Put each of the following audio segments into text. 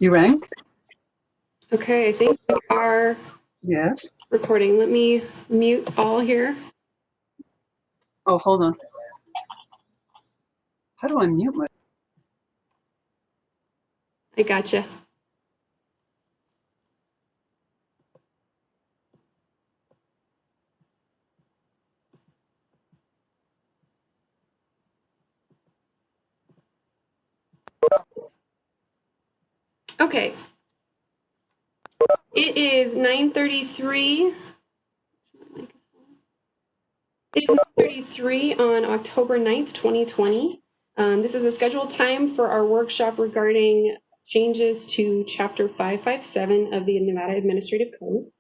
You rang? Okay, I think we are Yes. recording. Let me mute all here. Oh, hold on. How do I mute my? I gotcha. Okay. It is 9:33. It is 9:33 on October 9th, 2020. This is a scheduled time for our workshop regarding changes to Chapter 557 of the Nevada Administrative Code.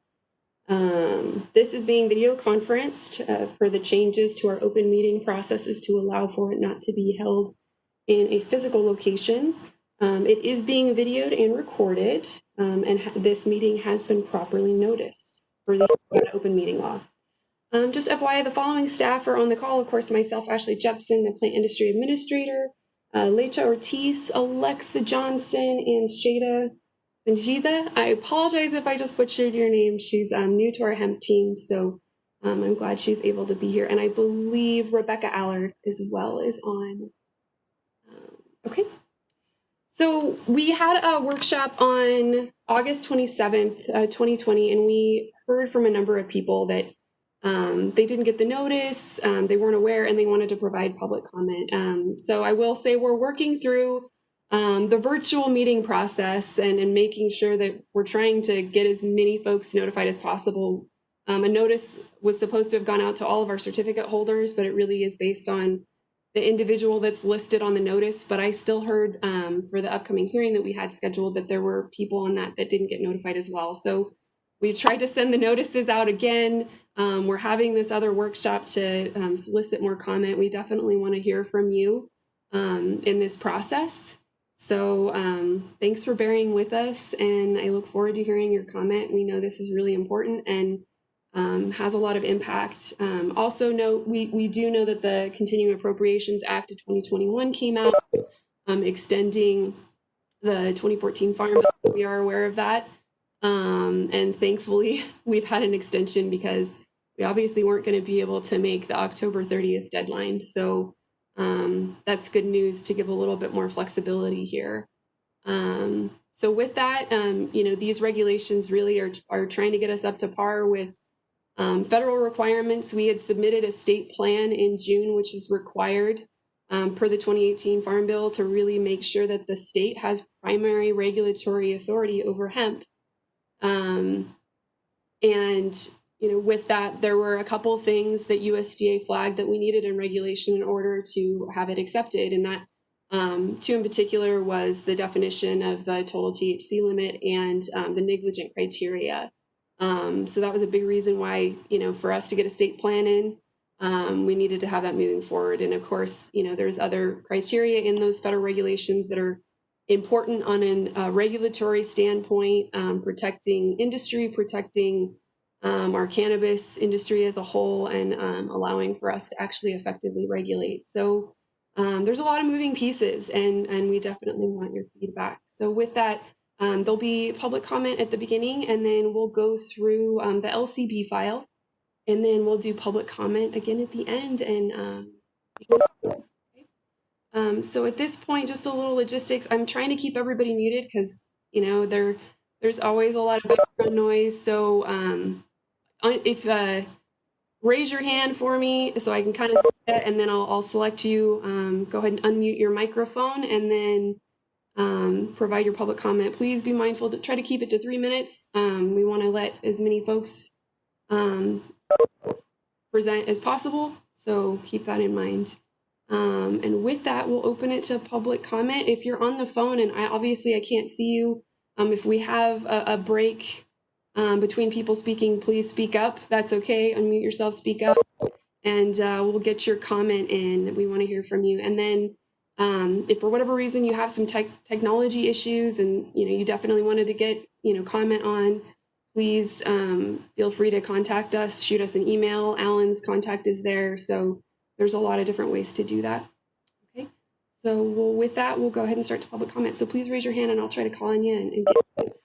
This is being video conferenced for the changes to our open meeting processes to allow for it not to be held in a physical location. It is being videoed and recorded, and this meeting has been properly noticed for the open meeting law. Just FYI, the following staff are on the call. Of course, myself, Ashley Jepson, the Plant Industry Administrator, Lecha Ortiz, Alexa Johnson, and Shada Sanjida. I apologize if I just butchered your name. She's new to our hemp team, so I'm glad she's able to be here. And I believe Rebecca Allard as well is on. Okay. So we had a workshop on August 27th, 2020, and we heard from a number of people that they didn't get the notice, they weren't aware, and they wanted to provide public comment. So I will say we're working through the virtual meeting process and making sure that we're trying to get as many folks notified as possible. A notice was supposed to have gone out to all of our certificate holders, but it really is based on the individual that's listed on the notice. But I still heard for the upcoming hearing that we had scheduled that there were people on that didn't get notified as well. So we tried to send the notices out again. We're having this other workshop to solicit more comment. We definitely want to hear from you in this process. So thanks for bearing with us, and I look forward to hearing your comment. We know this is really important and has a lot of impact. Also note, we do know that the Continuing Appropriations Act of 2021 came out, extending the 2014 Farm Bill. We are aware of that. And thankfully, we've had an extension because we obviously weren't going to be able to make the October 30th deadline. So that's good news to give a little bit more flexibility here. So with that, these regulations really are trying to get us up to par with federal requirements. We had submitted a state plan in June, which is required per the 2018 Farm Bill to really make sure that the state has primary regulatory authority over hemp. With that, there were a couple things that USDA flagged that we needed in regulation in order to have it accepted. And that two in particular was the definition of the total THC limit and the negligent criteria. So that was a big reason why, for us to get a state plan in, we needed to have that moving forward. And of course, there's other criteria in those federal regulations that are important on a regulatory standpoint, protecting industry, protecting our cannabis industry as a whole, and allowing for us to actually effectively regulate. So there's a lot of moving pieces, and we definitely want your feedback. So with that, there'll be public comment at the beginning, and then we'll go through the LCB file, and then we'll do public comment again at the end. And so at this point, just a little logistics. I'm trying to keep everybody muted because, there's always a lot of background noise. So if raise your hand for me so I can kind of see it, and then I'll select you. Go ahead and unmute your microphone, and then provide your public comment. Please be mindful to try to keep it to 3 minutes. We want to let as many folks present as possible, so keep that in mind. And with that, we'll open it to public comment. If you're on the phone, and obviously I can't see you, if we have a break between people speaking, please speak up. That's okay. Unmute yourself, speak up, and we'll get your comment in. We want to hear from you. And then if for whatever reason you have some technology issues and you definitely wanted to get comment on, please feel free to contact us, shoot us an email. Alan's contact is there. So there's a lot of different ways to do that. Okay, So with that, we'll go ahead and start to public comment. So please raise your hand and I'll try to call on you and get.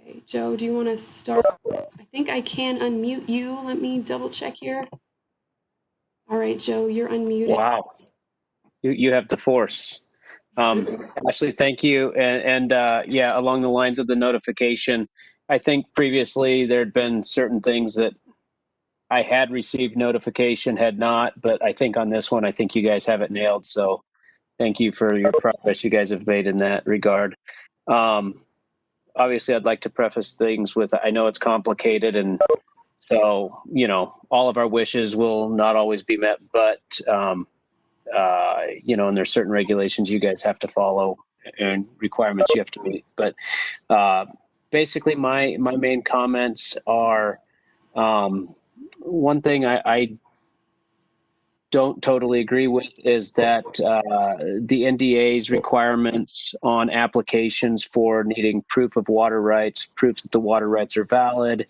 Okay, Joe, do you want to start? I think I can unmute you. Let me double check here. All right, Joe, you're unmuted. Wow, you have the force. Ashley, thank you. And yeah, along the lines of the notification, I think previously there'd been certain things that I had received notification, had not, but I think on this one, I think you guys have it nailed. So thank you for your progress you guys have made in that regard. Obviously, I'd like to preface things with, I know it's complicated, and so, you know, all of our wishes will not always be met, but, you know, and there's certain regulations you guys have to follow and requirements you have to meet. But basically, my main comments are, one thing I don't totally agree with is that the NDA's requirements on applications for needing proof of water rights, proofs that the water rights are valid,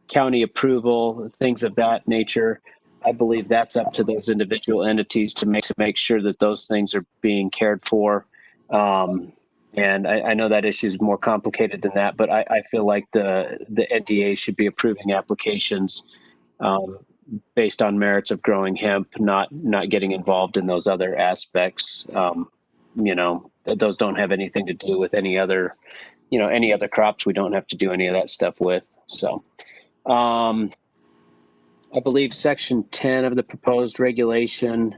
county approval, things of that nature. I believe that's up to those individual entities to make sure that those things are being cared for. And I know that issue is more complicated than that, but I feel like the NDA should be approving applications based on merits of growing hemp, not getting involved in those other aspects. You know, those don't have anything to do with any other, you know, any other crops. We don't have to do any of that stuff with. So I believe Section 10 of the proposed regulation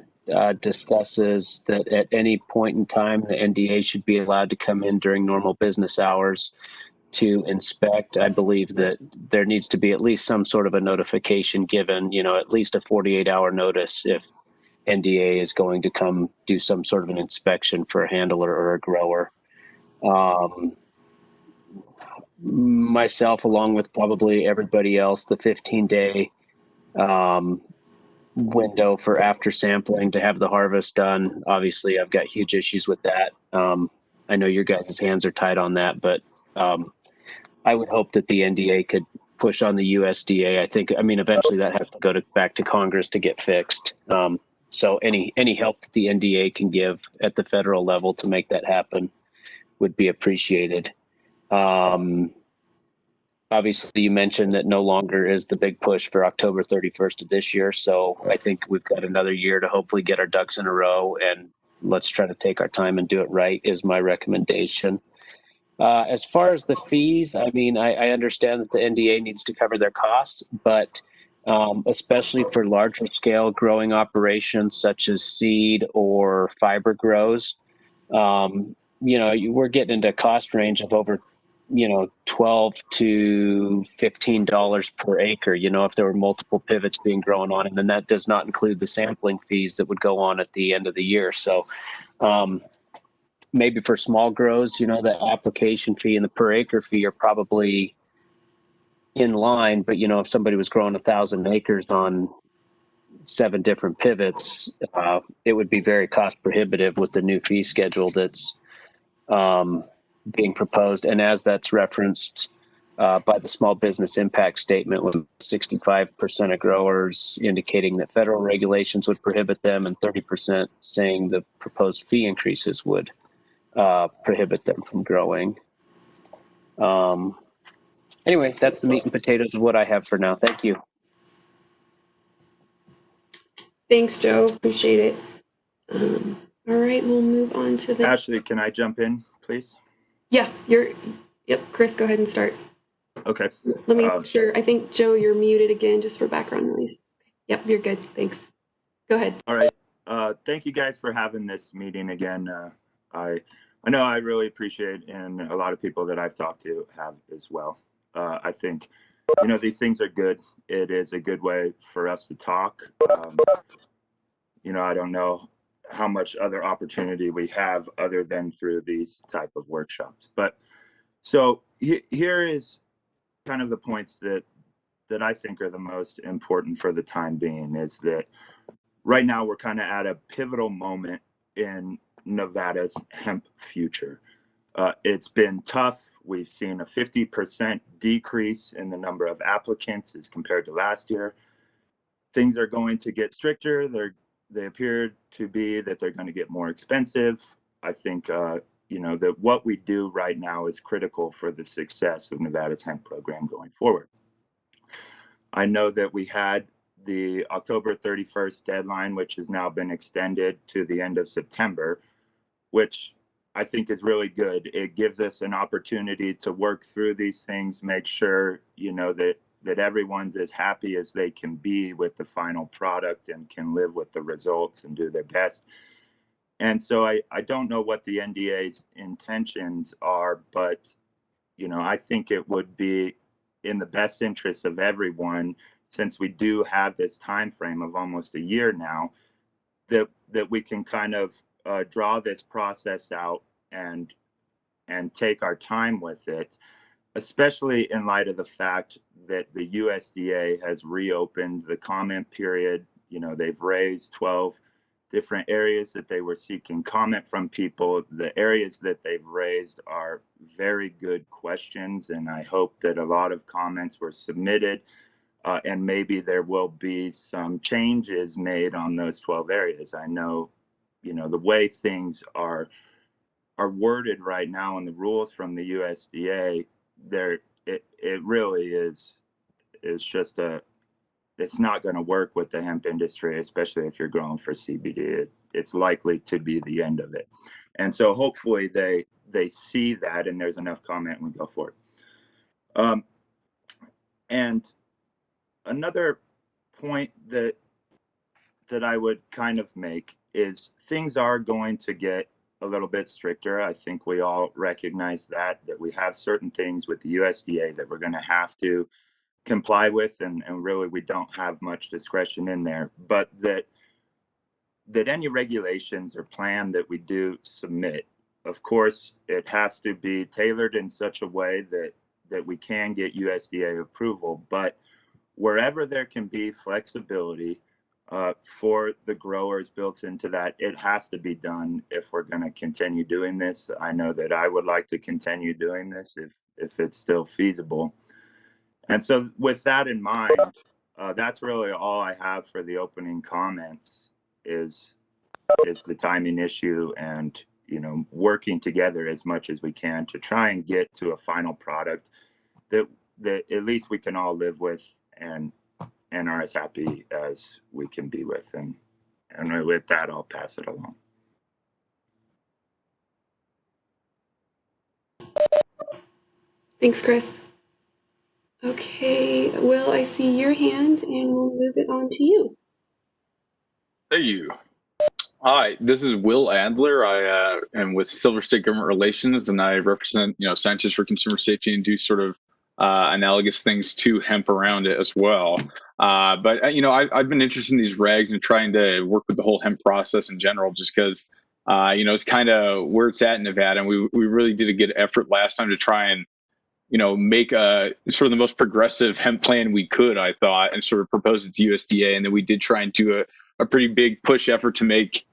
discusses that at any point in time, the NDA should be allowed to come in during normal business hours to inspect. I believe that there needs to be at least some sort of a notification given, you know, at least a 48-hour notice if NDA is going to come do some sort of an inspection for a handler or a grower. Myself, along with probably everybody else, the 15-day window for after sampling to have the harvest done. Obviously, I've got huge issues with that. I know your guys' hands are tied on that, but I would hope that the NDA could push on the USDA. I mean, eventually that has to go back to Congress to get fixed. So any help that the NDA can give at the federal level to make that happen would be appreciated. Obviously, you mentioned that no longer is the big push for October 31st of this year. So I think we've got another year to hopefully get our ducks in a row, and let's try to take our time and do it right is my recommendation. As far as the fees, I mean, I understand that the NDA needs to cover their costs, but especially for larger scale growing operations such as seed or fiber grows, you know, we're getting into a cost range of over, you know, $12 to $15 per acre, you know, if there were multiple pivots being grown on, and then that does not include the sampling fees that would go on at the end of the year. So maybe for small grows, you know, the application fee and the per acre fee are probably in line, but you know, if somebody was growing 1,000 acres on 7 different pivots, it would be very cost prohibitive with the new fee schedule that's being proposed. And as that's referenced by the small business impact statement, with 65% of growers indicating that federal regulations would prohibit them and 30% saying the proposed fee increases would prohibit them from growing. Anyway, that's the meat and potatoes of what I have for now. Thank you. Thanks, Joe. Appreciate it. All right, we'll move on to the. Ashley, can I jump in, please? Yeah, yep, Chris, go ahead and start. Okay. Let me make sure. I think, Joe, you're muted again just for background noise. Yep, you're good. Thanks. Go ahead. All right. Thank you guys for having this meeting again. I know I really appreciate, and a lot of people that I've talked to have as well. I think, you know, these things are good. It is a good way for us to talk. You know, I don't know how much other opportunity we have other than through these type of workshops. But so here is kind of the points that I think are the most important for the time being, is that right now we're kind of at a pivotal moment in Nevada's hemp future. It's been tough. We've seen a 50% decrease in the number of applicants as compared to last year. Things are going to get stricter. They're they appear to be that they're going to get more expensive. I think, you know, that what we do right now is critical for the success of Nevada's hemp program going forward. I know that we had the October 31st deadline, which has now been extended to the end of September, which I think is really good. It gives us an opportunity to work through these things, make sure, you know, that everyone's as happy as they can be with the final product and can live with the results and do their best. And so I don't know what the NDA's intentions are, but, you know, I think it would be in the best interest of everyone, since we do have this time frame of almost a year now, that we can kind of draw this process out and take our time with it, especially in light of the fact that the USDA has reopened the comment period. You know, they've raised 12 different areas that they were seeking comment from people. The areas that they've raised are very good questions, and I hope that a lot of comments were submitted, and maybe there will be some changes made on those 12 areas. I know, you know, the way things are worded right now in the rules from the USDA, it really is just it's not going to work with the hemp industry, especially if you're growing for CBD. It's likely to be the end of it. And so hopefully they see that and there's enough comment and we go for it. And another point that I would kind of make is things are going to get a little bit stricter. I think we all recognize that we have certain things with the USDA that we're going to have to comply with, and really we don't have much discretion in there, but that any regulations or plan that we do submit, of course, it has to be tailored in such a way that we can get USDA approval. But wherever there can be flexibility for the growers built into that, it has to be done if we're going to continue doing this. I know that I would like to continue doing this if it's still feasible. And so with that in mind, that's really all I have for the opening comments is the timing issue, and, you know, working together as much as we can to try and get to a final product that at least we can all live with and are as happy as we can be with. And with that, I'll pass it along. Thanks, Chris. Okay, Will, I see your hand and we'll move it on to you. Thank you. Hi, this is Will Adler. I am with Silver State Government Relations, and I represent, you know, Scientists for Consumer Safety and do sort of analogous things to hemp around it as well. But, you know, I've been interested in these regs and trying to work with the whole hemp process in general, just because, you know, it's kind of where it's at in Nevada. And we really did a good effort last time to try and, you know, make a sort of the most progressive hemp plan we could, I thought, and sort of propose it to USDA. And then we did try and do a pretty big push effort to make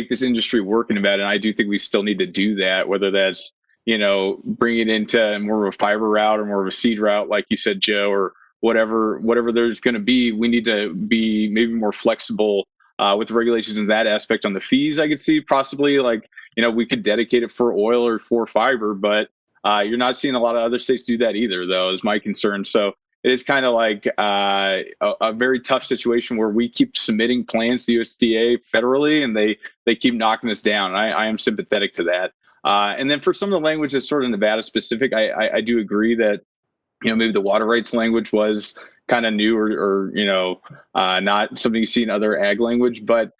this industry work in Nevada. And I do think we still need to do that, whether that's, you know, bring it into more of a fiber route or more of a seed route, like you said, Joe, or whatever there's going to be. We need to be maybe more flexible with the regulations in that aspect. On the fees, I could see possibly, like, you know, we could dedicate it for oil or for fiber, but you're not seeing a lot of other states do that either, though, is my concern. So it is kind of like a very tough situation where we keep submitting plans to USDA federally, and they keep knocking us down. I am sympathetic to that. And then for some of the language that's sort of Nevada specific, I do agree that, you know, maybe the water rights language was kind of new or you know, not something you see in other ag language. But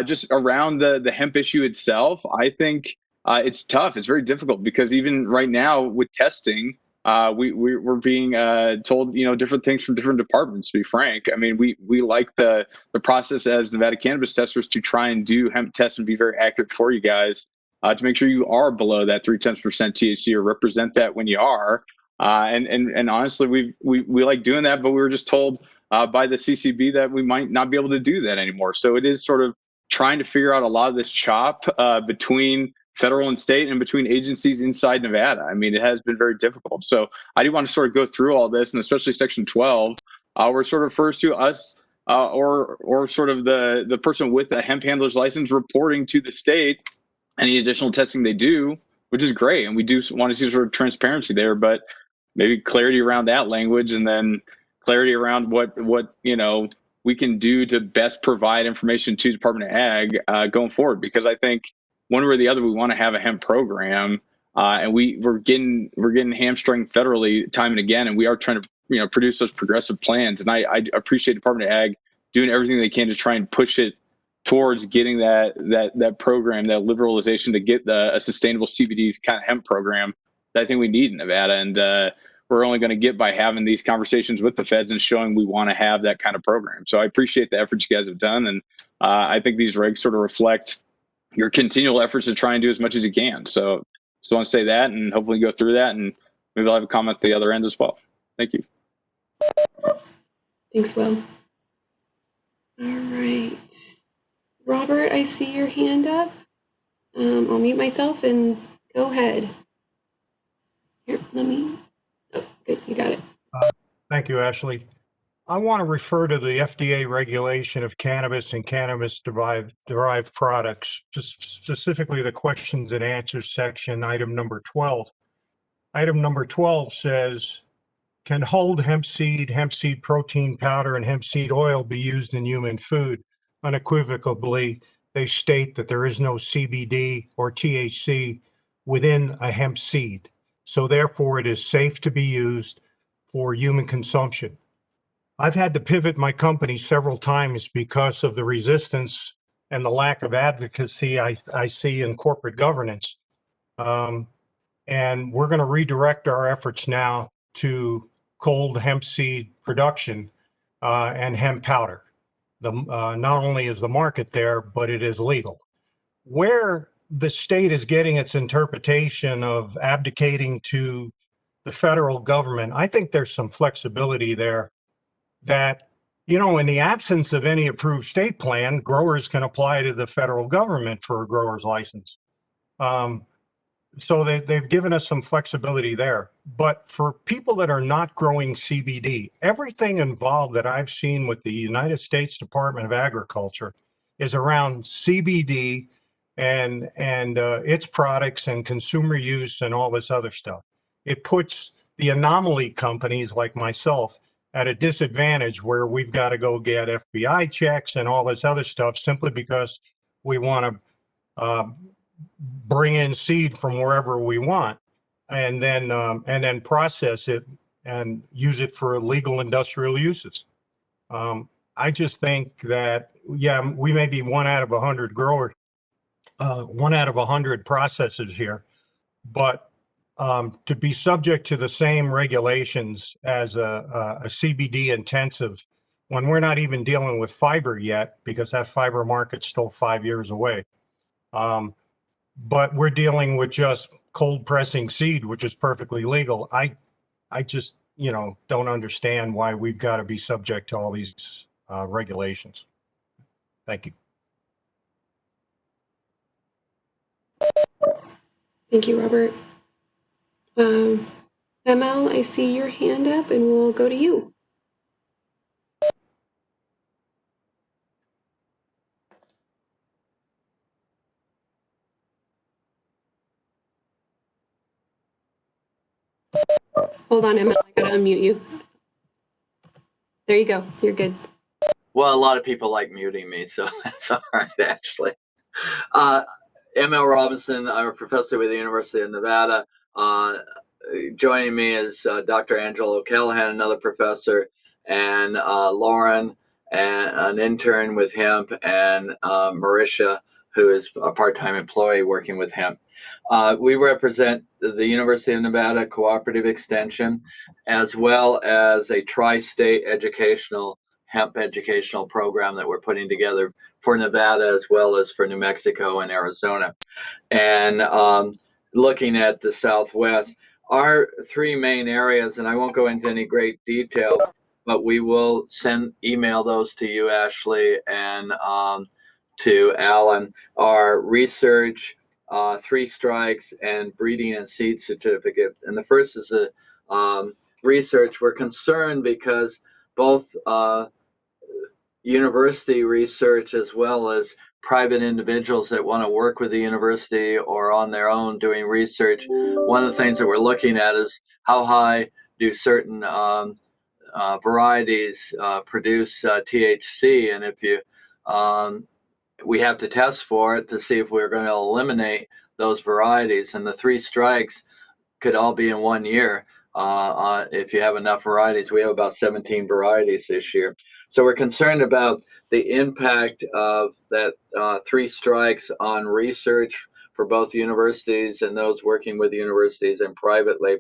just around the hemp issue itself, I think it's tough. It's very difficult because even right now with testing, we're being told, you know, different things from different departments, to be frank. I mean, we like the process as Nevada cannabis testers to try and do hemp tests and be very accurate for you guys to make sure you are below that 0.3% THC or represent that when you are. And honestly, we like doing that, but we were just told by the CCB that we might not be able to do that anymore. So it is sort of trying to figure out a lot of this chop between federal and state and between agencies inside Nevada. I mean, it has been very difficult. So I do want to sort of go through all this, and especially Section 12, where it sort of refers to us or sort of the person with a hemp handler's license reporting to the state any additional testing they do, which is great. And we do want to see sort of transparency there, but maybe clarity around that language, and then clarity around what we can do to best provide information to Department of Ag going forward. Because I think one way or the other, we want to have a hemp program, and we're getting hamstrung federally time and again, and we are trying to produce those progressive plans. And I appreciate Department of Ag doing everything they can to try and push it towards getting that program, that liberalization, to get a sustainable CBD kind of hemp program that I think we need in Nevada. And we're only going to get by having these conversations with the feds and showing we want to have that kind of program. So I appreciate the efforts you guys have done. And I think these regs sort of reflect your continual efforts to try and do as much as you can. So just want to say that, and hopefully go through that, and maybe I'll have a comment at the other end as well. Thank you. Thanks, Will. All right. Robert, I see your hand up. I'll mute myself and go ahead. Here, let me. Oh, good, you got it. Thank you, Ashley. I want to refer to the FDA regulation of cannabis and cannabis-derived products, just specifically the questions and answers section, item number 12. Item number 12 says, can hulled hemp seed protein powder, and hemp seed oil be used in human food? Unequivocally, they state that there is no CBD or THC within a hemp seed. So therefore, it is safe to be used for human consumption. I've had to pivot my company several times because of the resistance and the lack of advocacy I see in corporate governance. And we're going to redirect our efforts now to cold hemp seed production and hemp powder. Not only is the market there, but it is legal. Where the state is getting its interpretation of abdicating to the federal government, I think there's some flexibility there that, in the absence of any approved state plan, growers can apply to the federal government for a grower's license. So they've given us some flexibility there. But for people that are not growing CBD, everything involved that I've seen with the United States Department of Agriculture is around CBD and its products and consumer use and all this other stuff. It puts the anomaly companies like myself at a disadvantage where we've got to go get FBI checks and all this other stuff simply because we want to bring in seed from wherever we want, and then process it and use it for legal industrial uses. I just think that, we may be 1 out of 100 growers, 1 out of 100 processors here, but to be subject to the same regulations as a CBD intensive, when we're not even dealing with fiber yet, because that fiber market's still 5 years away. But we're dealing with just cold pressing seed, which is perfectly legal. I just, don't understand why we've got to be subject to all these regulations. Thank you. Thank you, Robert. ML, I see your hand up, and we'll go to you. Hold on, ML, I gotta unmute you. There you go, you're good. Well, a lot of people like muting me, so that's all right, actually. ML Robinson, I'm a professor with the University of Nevada. Joining me is Dr. Angela O'Callahan, another professor, and Lauren, and an intern with Hemp, and Marisha, who is a part-time employee working with Hemp. We represent the University of Nevada Cooperative Extension, as well as a tri-state hemp educational program that we're putting together for Nevada, as well as for New Mexico and Arizona. And looking at the Southwest, our 3 main areas, and I won't go into any great detail, but we will email those to you, Ashley, and to Alan, are research, 3 strikes, and breeding and seed certificate. And the first is the research. We're concerned because both university research as well as private individuals that want to work with the university or on their own doing research. One of the things that we're looking at is how high do certain varieties produce THC, and if you we have to test for it to see if we're going to eliminate those varieties, and the 3 strikes could all be in 1 year if you have enough varieties. We have about 17 varieties this year, so we're concerned about the impact of that 3 strikes on research for both universities and those working with universities and privately.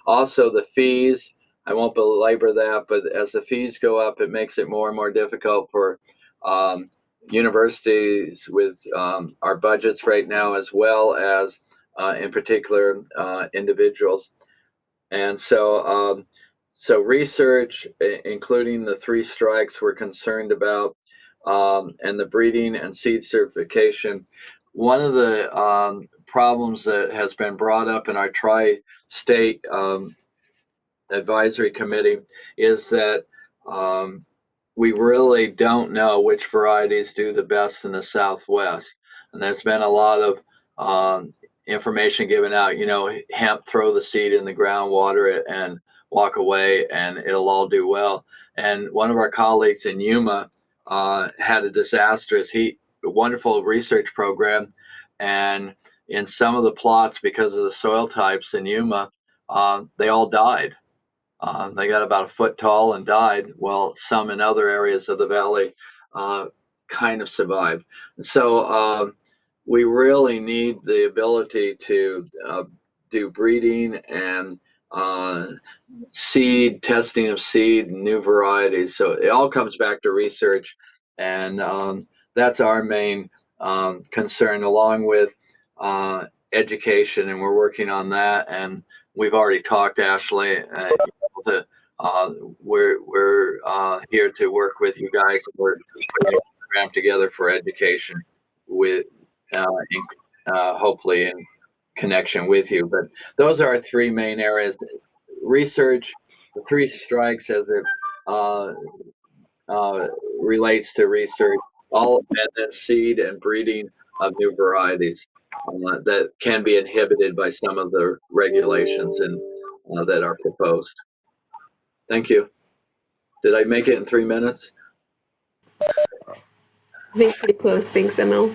Also, the fees. I won't belabor that, but as the fees go up, it makes it more and more difficult for universities with our budgets right now, as well as in particular individuals. And so so research, including the 3 strikes we're concerned about, and the breeding and seed certification. One of the problems that has been brought up in our tri-state advisory committee is that we really don't know which varieties do the best in the Southwest. And there's been a lot of information given out, hemp, throw the seed in the ground, water it, and walk away, and it'll all do well. And one of our colleagues in Yuma had a disastrous wonderful research program. And in some of the plots, because of the soil types in Yuma, they all died. They got about a foot tall and died. Well, some in other areas of the valley kind of survived. So we really need the ability to do breeding and seed testing of seed and new varieties. So it all comes back to research, and that's our main concern, along with education, and we're working on that. And we've already talked, Ashley. We're here to work with you guys. We're putting a program together for education, with hopefully in connection with you. But those are our 3 main areas: research, the 3 strikes as it relates to research, and then seed and breeding of new varieties that can be inhibited by some of the regulations and that are proposed. Thank you. Did I make it in 3 minutes? I think pretty close. Thanks, ML.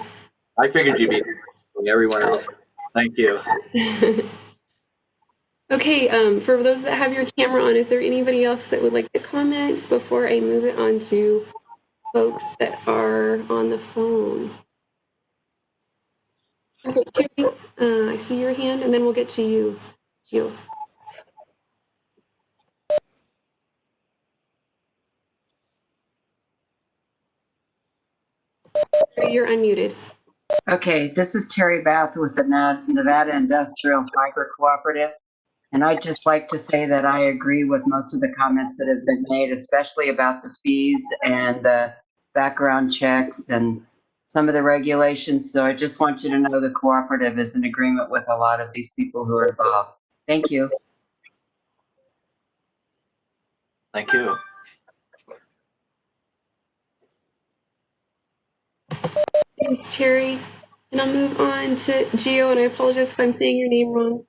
I figured you'd be everyone else. Thank you. Okay, for those that have your camera on, is there anybody else that would like to comment before I move it on to folks that are on the phone? Okay, Terry, I see your hand, and then we'll get to you, Gio. Terry, you're unmuted. Okay, this is Terry Bath with the Nevada Industrial Fiber Cooperative. And I'd just like to say that I agree with most of the comments that have been made, especially about the fees and the background checks and some of the regulations. So I just want you to know the cooperative is in agreement with a lot of these people who are involved. Thank you. Thank you. Thanks, Terry. And I'll move on to Gio, and I apologize if I'm saying your name wrong.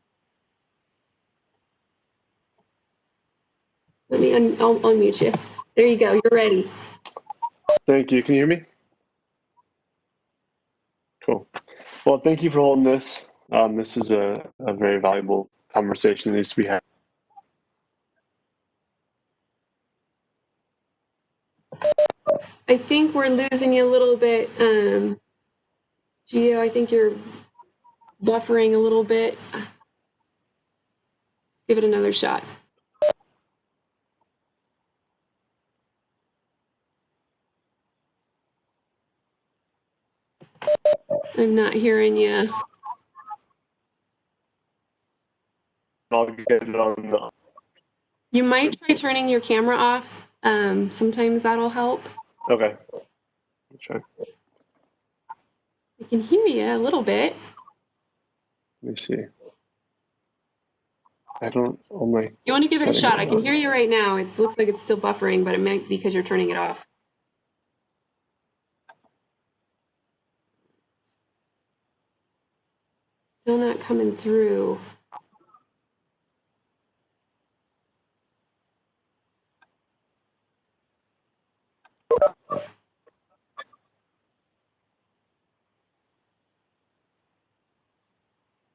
I'll unmute you. There you go. You're ready. Thank you. Can you hear me? Cool. Well, thank you for holding this. This is a very valuable conversation that needs to be had. I think we're losing you a little bit. Gio, I think you're buffering a little bit. Give it another shot. I'm not hearing you. I'll get it on the... You might try turning your camera off. Sometimes that'll help. Okay. I'll try. I can hear you a little bit. Let me see. I don't... Oh my... You want to give it a shot? I can hear you right now. It looks like it's still buffering, but it might be because you're turning it off. Still not coming through.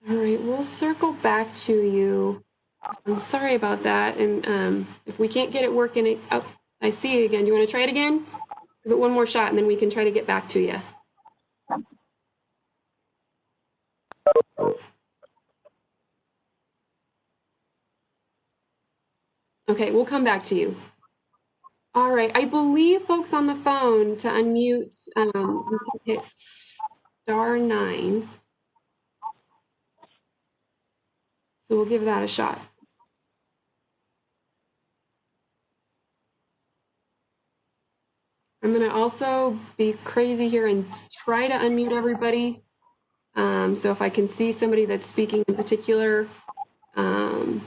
All right, we'll circle back to you. I'm sorry about that. And if we can't get it working, oh, I see it again. Do you want to try it again? Give it one more shot and then we can try to get back to you. Okay, we'll come back to you. All right, I believe folks on the phone to unmute, you can hit *9. So we'll give that a shot. I'm gonna also be crazy here and try to unmute everybody. So if I can see somebody that's speaking in particular, then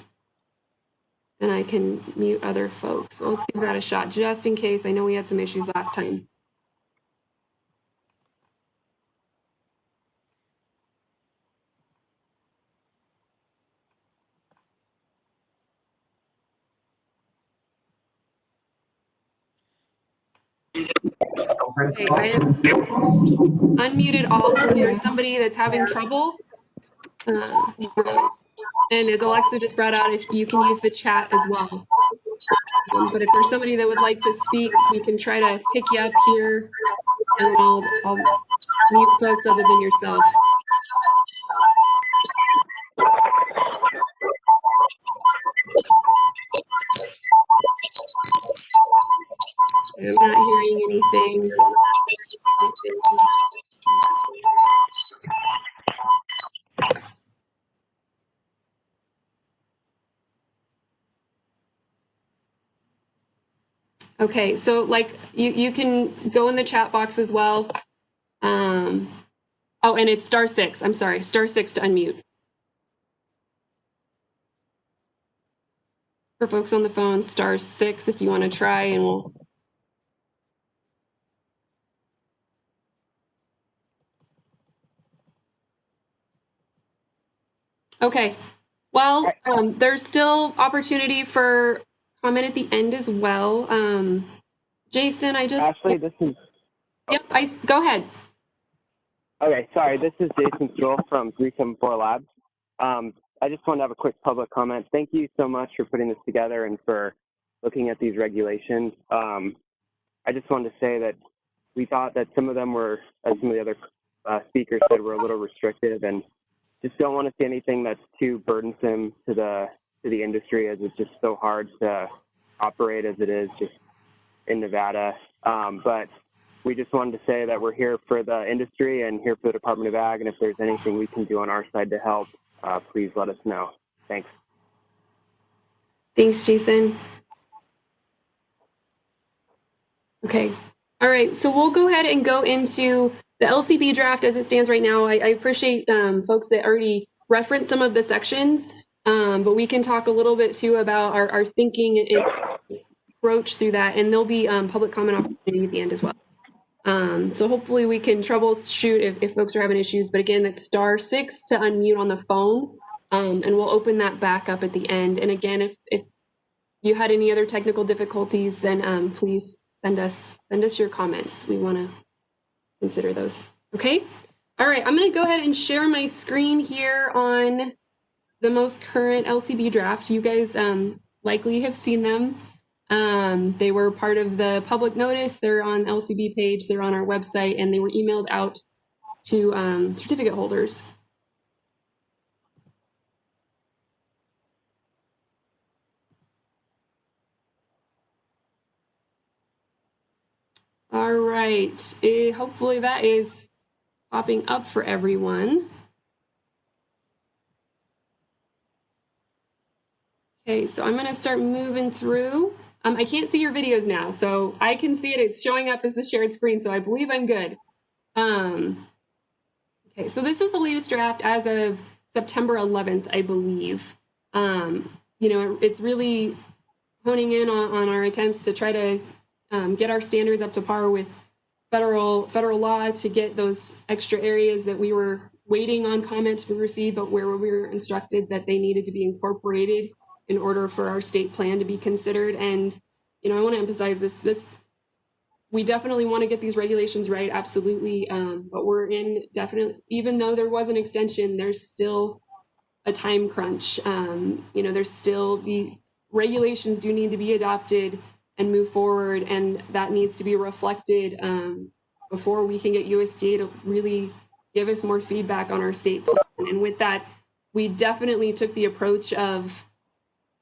I can mute other folks. So let's give that a shot just in case. I know we had some issues last time. Okay, I have unmuted all. So if there's somebody that's having trouble, and as Alexa just brought out, if you can use the chat as well. But if there's somebody that would like to speak, we can try to pick you up here, and then I'll mute folks other than yourself. I'm not hearing anything. Okay, so like you can go in the chat box as well. Oh, and it's *6. I'm sorry, *6 to unmute. For folks on the phone, *6 if you want to try, and we'll. Okay, well, there's still opportunity for comment at the end as well. Jason, I just. Ashley, this is. Yep, go ahead. Okay, sorry, this is Jason Stroll from 374 Labs. I just want to have a quick public comment. Thank you so much for putting this together and for looking at these regulations. I just wanted to say that we thought that some of them were, as some of the other speakers said, were a little restrictive, and just don't want to see anything that's too burdensome to the industry, as it's just so hard to operate as it is just in Nevada. But we just wanted to say that we're here for the industry and here for the Department of Ag, and if there's anything we can do on our side to help, please let us know. Thanks. Thanks, Jason. Okay. All right. So we'll go ahead and go into the LCB draft as it stands right now. I appreciate folks that already referenced some of the sections, but we can talk a little bit too about our thinking and approach through that, and there'll be public comment opportunity at the end as well. So hopefully we can troubleshoot if folks are having issues, but again, that's *6 to unmute on the phone, and we'll open that back up at the end. And again, if you had any other technical difficulties, then please send us your comments. We want to consider those. Okay. All right. I'm going to go ahead and share my screen here on the most current LCB draft. You guys likely have seen them. They were part of the public notice. They're on LCB page. They're on our website, and they were emailed out to certificate holders. All right. Hopefully that is popping up for everyone. Okay, so I'm going to start moving through. I can't see your videos now, so I can see it. It's showing up as the shared screen, so I believe I'm good. Okay, so this is the latest draft as of September 11th, I believe. It's really honing in on our attempts to try to get our standards up to par with federal law, to get those extra areas that we waiting on comments we received, but where we were instructed that they needed to be incorporated in order for our state plan to be considered. And, you know, I want to emphasize this, we definitely want to get these regulations right, absolutely. But we're in definitely, even though there was an extension, there's still a time crunch. You know, there's still the regulations do need to be adopted and move forward, and that needs to be reflected before we can get USDA to really give us more feedback on our state plan. And with that, we definitely took the approach of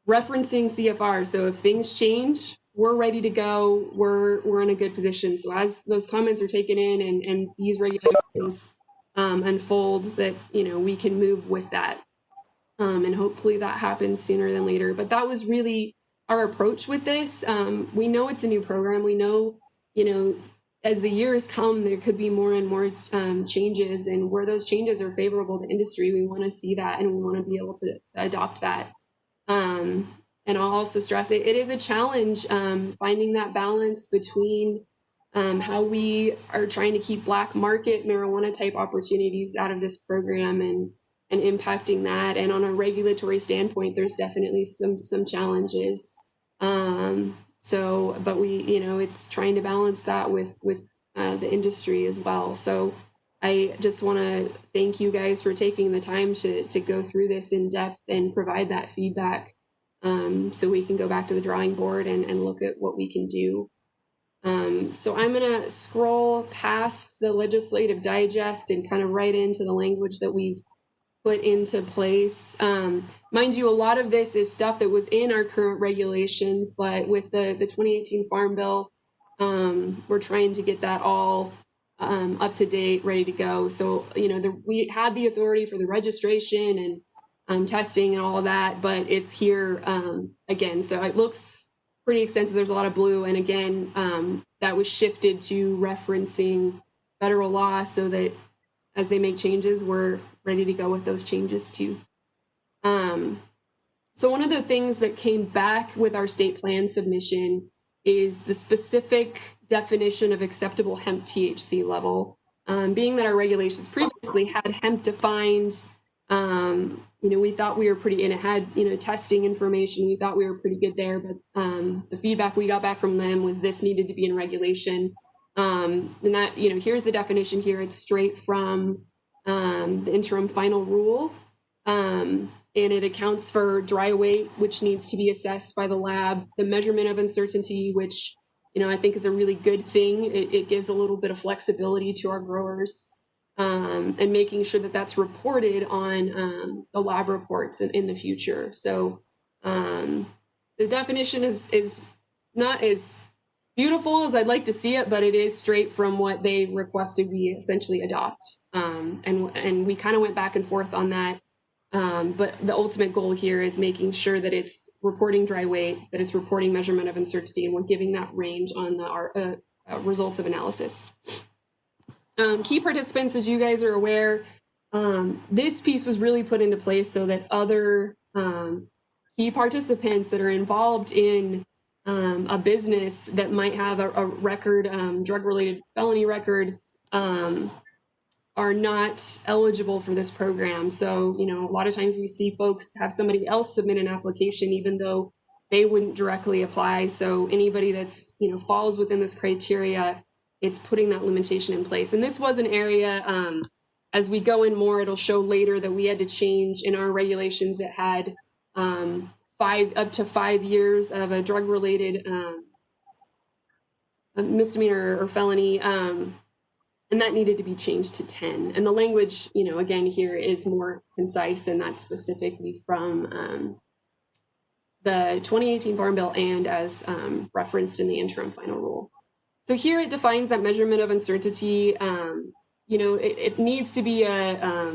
referencing CFR. So if things change, we're ready to go. We're in a good position. So as those comments are taken in and these regulations unfold, that, you know, we can move with that. And hopefully that happens sooner than later. But that was really our approach with this. We know it's a new program. We know, you know, as the years come, there could be more and more changes, and where those changes are favorable to industry, we want to see that, and we want to be able to adopt that. And I'll also stress it is a challenge finding that balance between how we are trying to keep black market marijuana type opportunities out of this program and impacting that. And on a regulatory standpoint, there's definitely some challenges. But we, you know, it's trying to balance that with the industry as well. So I just want to thank you guys for taking the time to go through this in depth and provide that feedback, so we can go back to the drawing board and look at what we can do. So I'm going to scroll past the legislative digest and kind of right into the language that we've put into place. Mind you, a lot of this is stuff that was in our current regulations, but with the 2018 Farm Bill, we're trying to get that all up to date, ready to go. So, you know, we had the authority for the registration and testing and all of that, but it's here again. So it looks pretty extensive. There's a lot of blue. And again, that was shifted to referencing federal law so that as they make changes, we're ready to go with those changes too. So one of the things that came back with our state plan submission is the specific definition of acceptable hemp THC level. Being that our regulations previously had hemp defined, you know, we thought we were pretty, and it had, you know, testing information. We thought we were pretty good there, but the feedback we got back from them was this needed to be in regulation. And that, you know, here's the definition here. It's straight from the interim final rule. And it accounts for dry weight, which needs to be assessed by the lab, the measurement of uncertainty, which, you know, I think is a really good thing. It gives a little bit of flexibility to our growers, and making sure that that's reported on the lab reports in the future. So the definition is not as beautiful as I'd like to see it, but it is straight from what they requested we essentially adopt. And we kind of went back and forth on that. But the ultimate goal here is making sure that it's reporting dry weight, that it's reporting measurement of uncertainty, and we're giving that range on the results of analysis. Key participants, as you guys are aware, this piece was really put into place so that other key participants that are involved in a business that might have a record, drug-related felony record, are not eligible for this program. So, you know, a lot of times we see folks have somebody else submit an application even though they wouldn't directly apply. So anybody that's, you know, falls within this criteria, it's putting that limitation in place. And this was an area, as we go in more, it'll show later that we had to change in our regulations that had up to 5 years of a drug-related misdemeanor or felony, and that needed to be changed to 10. And the language, you know, again, here is more concise, and that's specifically from the 2018 Farm Bill and as referenced in the interim final rule. So here it defines that measurement of uncertainty. You know, it needs to be a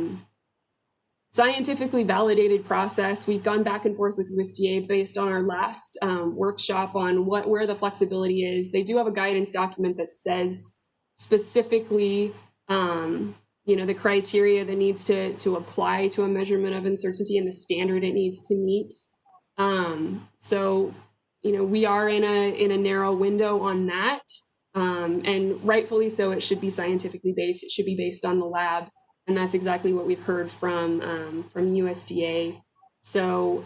scientifically validated process. We've gone back and forth with USDA based on our last workshop on where the flexibility is. They do have a guidance document that says specifically, you know, the criteria that needs to apply to a measurement of uncertainty and the standard it needs to meet. So, you know, we are in a narrow window on that, and rightfully so. It should be scientifically based. It should be based on the lab. And that's exactly what we've heard from USDA. So,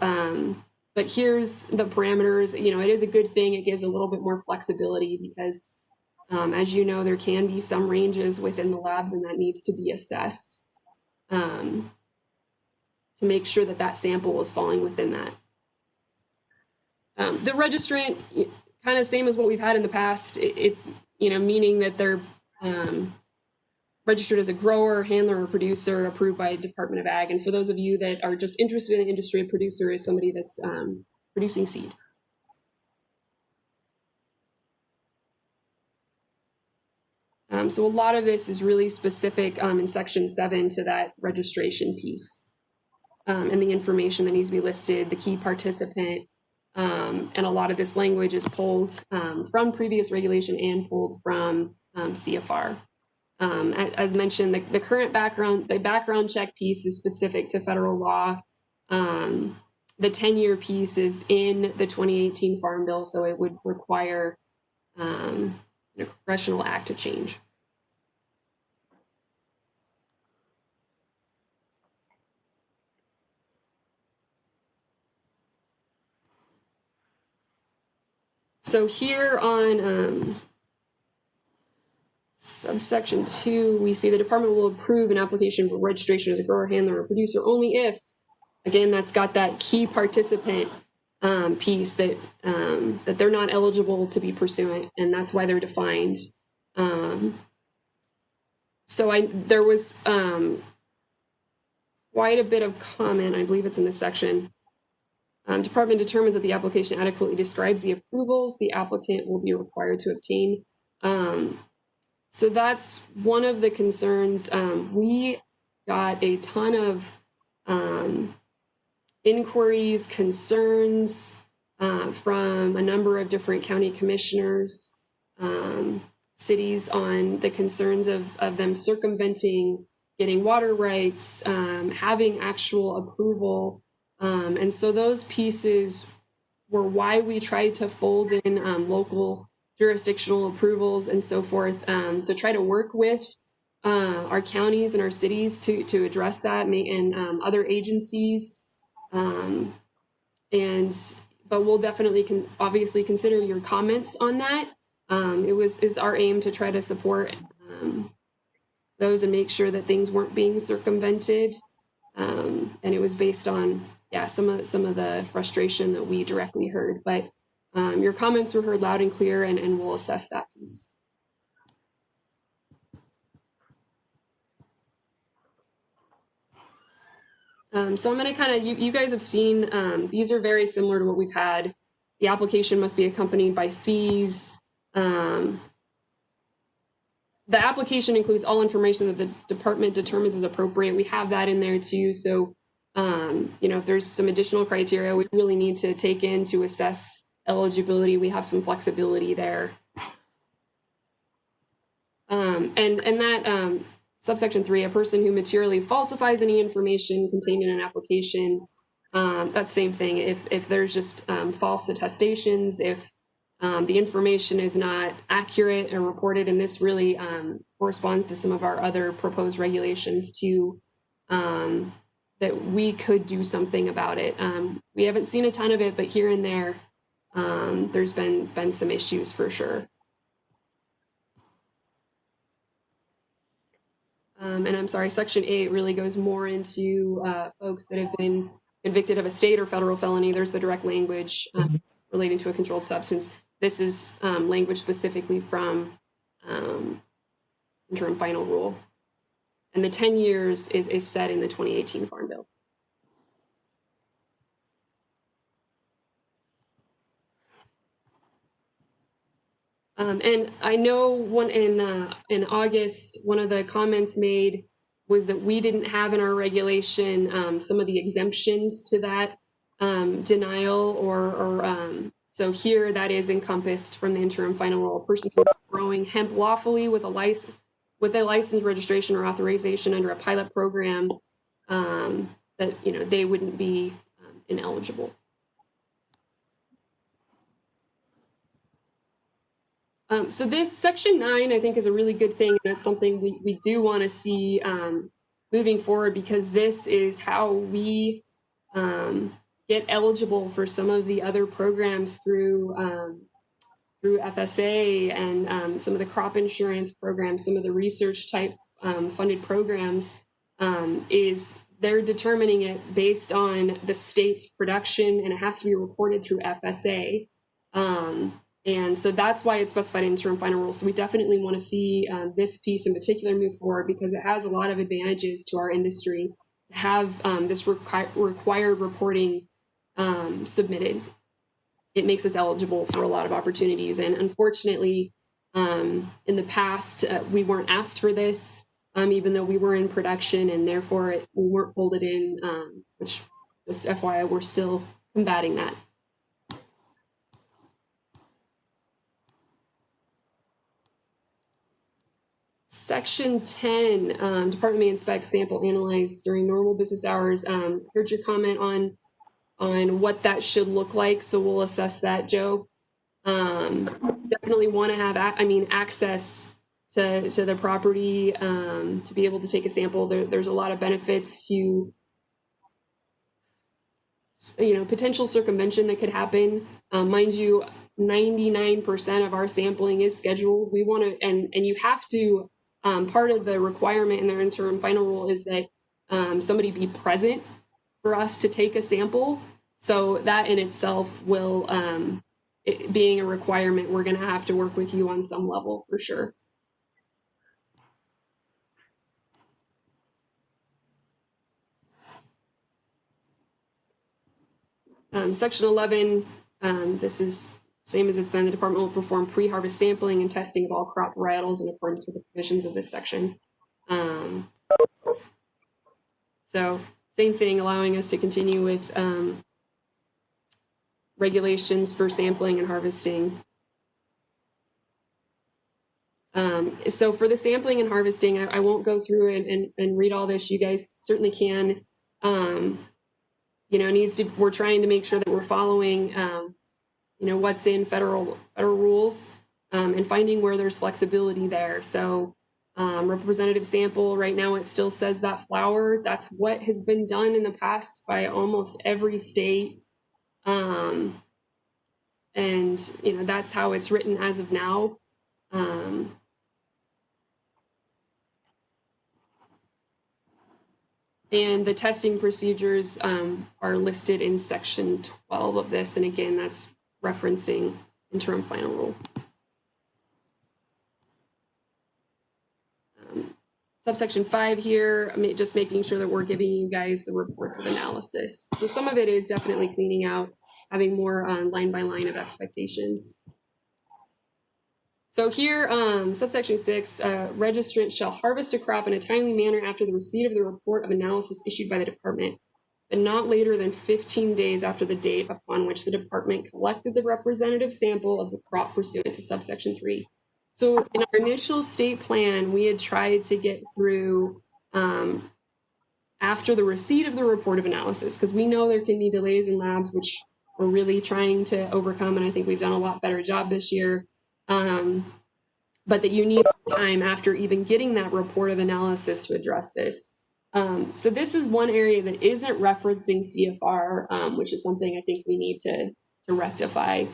but here's the parameters. You know, it is a good thing. It gives a little bit more flexibility because, as you know, there can be some ranges within the labs, and that needs to be assessed to make sure that that sample is falling within that. The registrant, kind of same as what we've had in the past. It's, you know, meaning that they're registered as a grower, handler, or producer approved by Department of Ag. And for those of you that are just interested in the industry, a producer is somebody that's producing seed. So a lot of this is really specific in Section 7 to that registration piece and the information that needs to be listed, the key participant, and a lot of this language is pulled from previous regulation and pulled from CFR. As mentioned, the current background check piece is specific to federal law. The 10-year piece is in the 2018 Farm Bill, so it would require a congressional act to change. So here on Subsection 2, we see the department will approve an application for registration as a grower, handler, or producer only if, again, that's got that key participant piece that that they're not eligible to be pursuant, and that's why they're defined. So there was quite a bit of comment. I believe it's in this section. Department determines that the application adequately describes the approvals the applicant will be required to obtain. So that's one of the concerns. We got a ton of inquiries, concerns from a number of different county commissioners, cities on the concerns of them circumventing getting water rights, having actual approval. And so those pieces were why we tried to fold in local jurisdictional approvals and so forth to try to work with our counties and our cities to address that, and other agencies. But we'll definitely obviously consider your comments on that. Is our aim to try to support those and make sure that things weren't being circumvented. And it was based on, yeah, some of the frustration that we directly heard. But your comments were heard loud and clear, and we'll assess that piece. So I'm going to kind of, you guys have seen, these are very similar to what we've had. The application must be accompanied by fees. The application includes all information that the department determines is appropriate. We have that in there too. So, you know, if there's some additional criteria we really need to take in to assess eligibility, we have some flexibility there. And that subsection 3, a person who materially falsifies any information contained in an application, that's same thing. If there's just false attestations, if the information is not accurate or reported, and this really corresponds to some of our other proposed regulations too, that we could do something about it. We haven't seen a ton of it, but here and there, there's been some issues for sure. And I'm sorry, Section 8 really goes more into folks that have been convicted of a state or federal felony. There's the direct language relating to a controlled substance. This is language specifically from interim final rule. And the 10 years is set in the 2018 Farm Bill. And I know in August, one of the comments made was that we didn't have in our regulation some of the exemptions to that denial or so here that is encompassed from the interim final rule. A person who is growing hemp lawfully with a license registration or authorization under a pilot program, that, you know, they wouldn't be ineligible. So this Section 9, I think, is a really good thing. And that's something we do want to see moving forward, because this is how we get eligible for some of the other programs through FSA and some of the crop insurance programs, some of the research type funded programs, is they're determining it based on the state's production, and it has to be reported through FSA. And so that's why it's specified in interim final rule. So we definitely want to see this piece in particular move forward, because it has a lot of advantages to our industry to have this required reporting submitted. It makes us eligible for a lot of opportunities. And unfortunately, in the past, we weren't asked for this, even though we were in production, and therefore we weren't folded in, which, just FYI, we're still combating that. Section 10, Department may inspect, sample, analyze during normal business hours. Heard your comment on what that should look like, so we'll assess that, Joe. Definitely want to have, access to the property to be able to take a sample. There's a lot of benefits to, potential circumvention that could happen. Mind you, 99% of our sampling is scheduled. We want to, and you have to, part of the requirement in their interim final rule is that somebody be present for us to take a sample. So that in itself will, it being a requirement, we're going to have to work with you on some level for sure. Section 11, this is same as it's been. The department will perform pre-harvest sampling and testing of all crop varietals in accordance with the provisions of this section. So same thing, allowing us to continue with regulations for sampling and harvesting. So for the sampling and harvesting, I won't go through it and read all this. You guys certainly can. We're trying to make sure that we're following, what's in federal rules, and finding where there's flexibility there. So representative sample, right now it still says that flour. That's what has been done in the past by almost every state. And, that's how it's written as of now. And the testing procedures are listed in section 12 of this. And again, that's referencing interim final rule. Subsection 5 here, just making sure that we're giving you guys the reports of analysis. So some of it is definitely cleaning out, having more line by line of expectations. So here, subsection 6, registrant shall harvest a crop in a timely manner after the receipt of the report of analysis issued by the department, but not later than 15 days after the date upon which the department collected the representative sample of the crop pursuant to subsection 3. So in our initial state plan, we had tried to get through after the receipt of the report of analysis, because we know there can be delays in labs, which we're really trying to overcome, and I think we've done a lot better job this year. But that you need time after even getting that report of analysis to address this. So this is one area that isn't referencing CFR, which is something I think we need to rectify.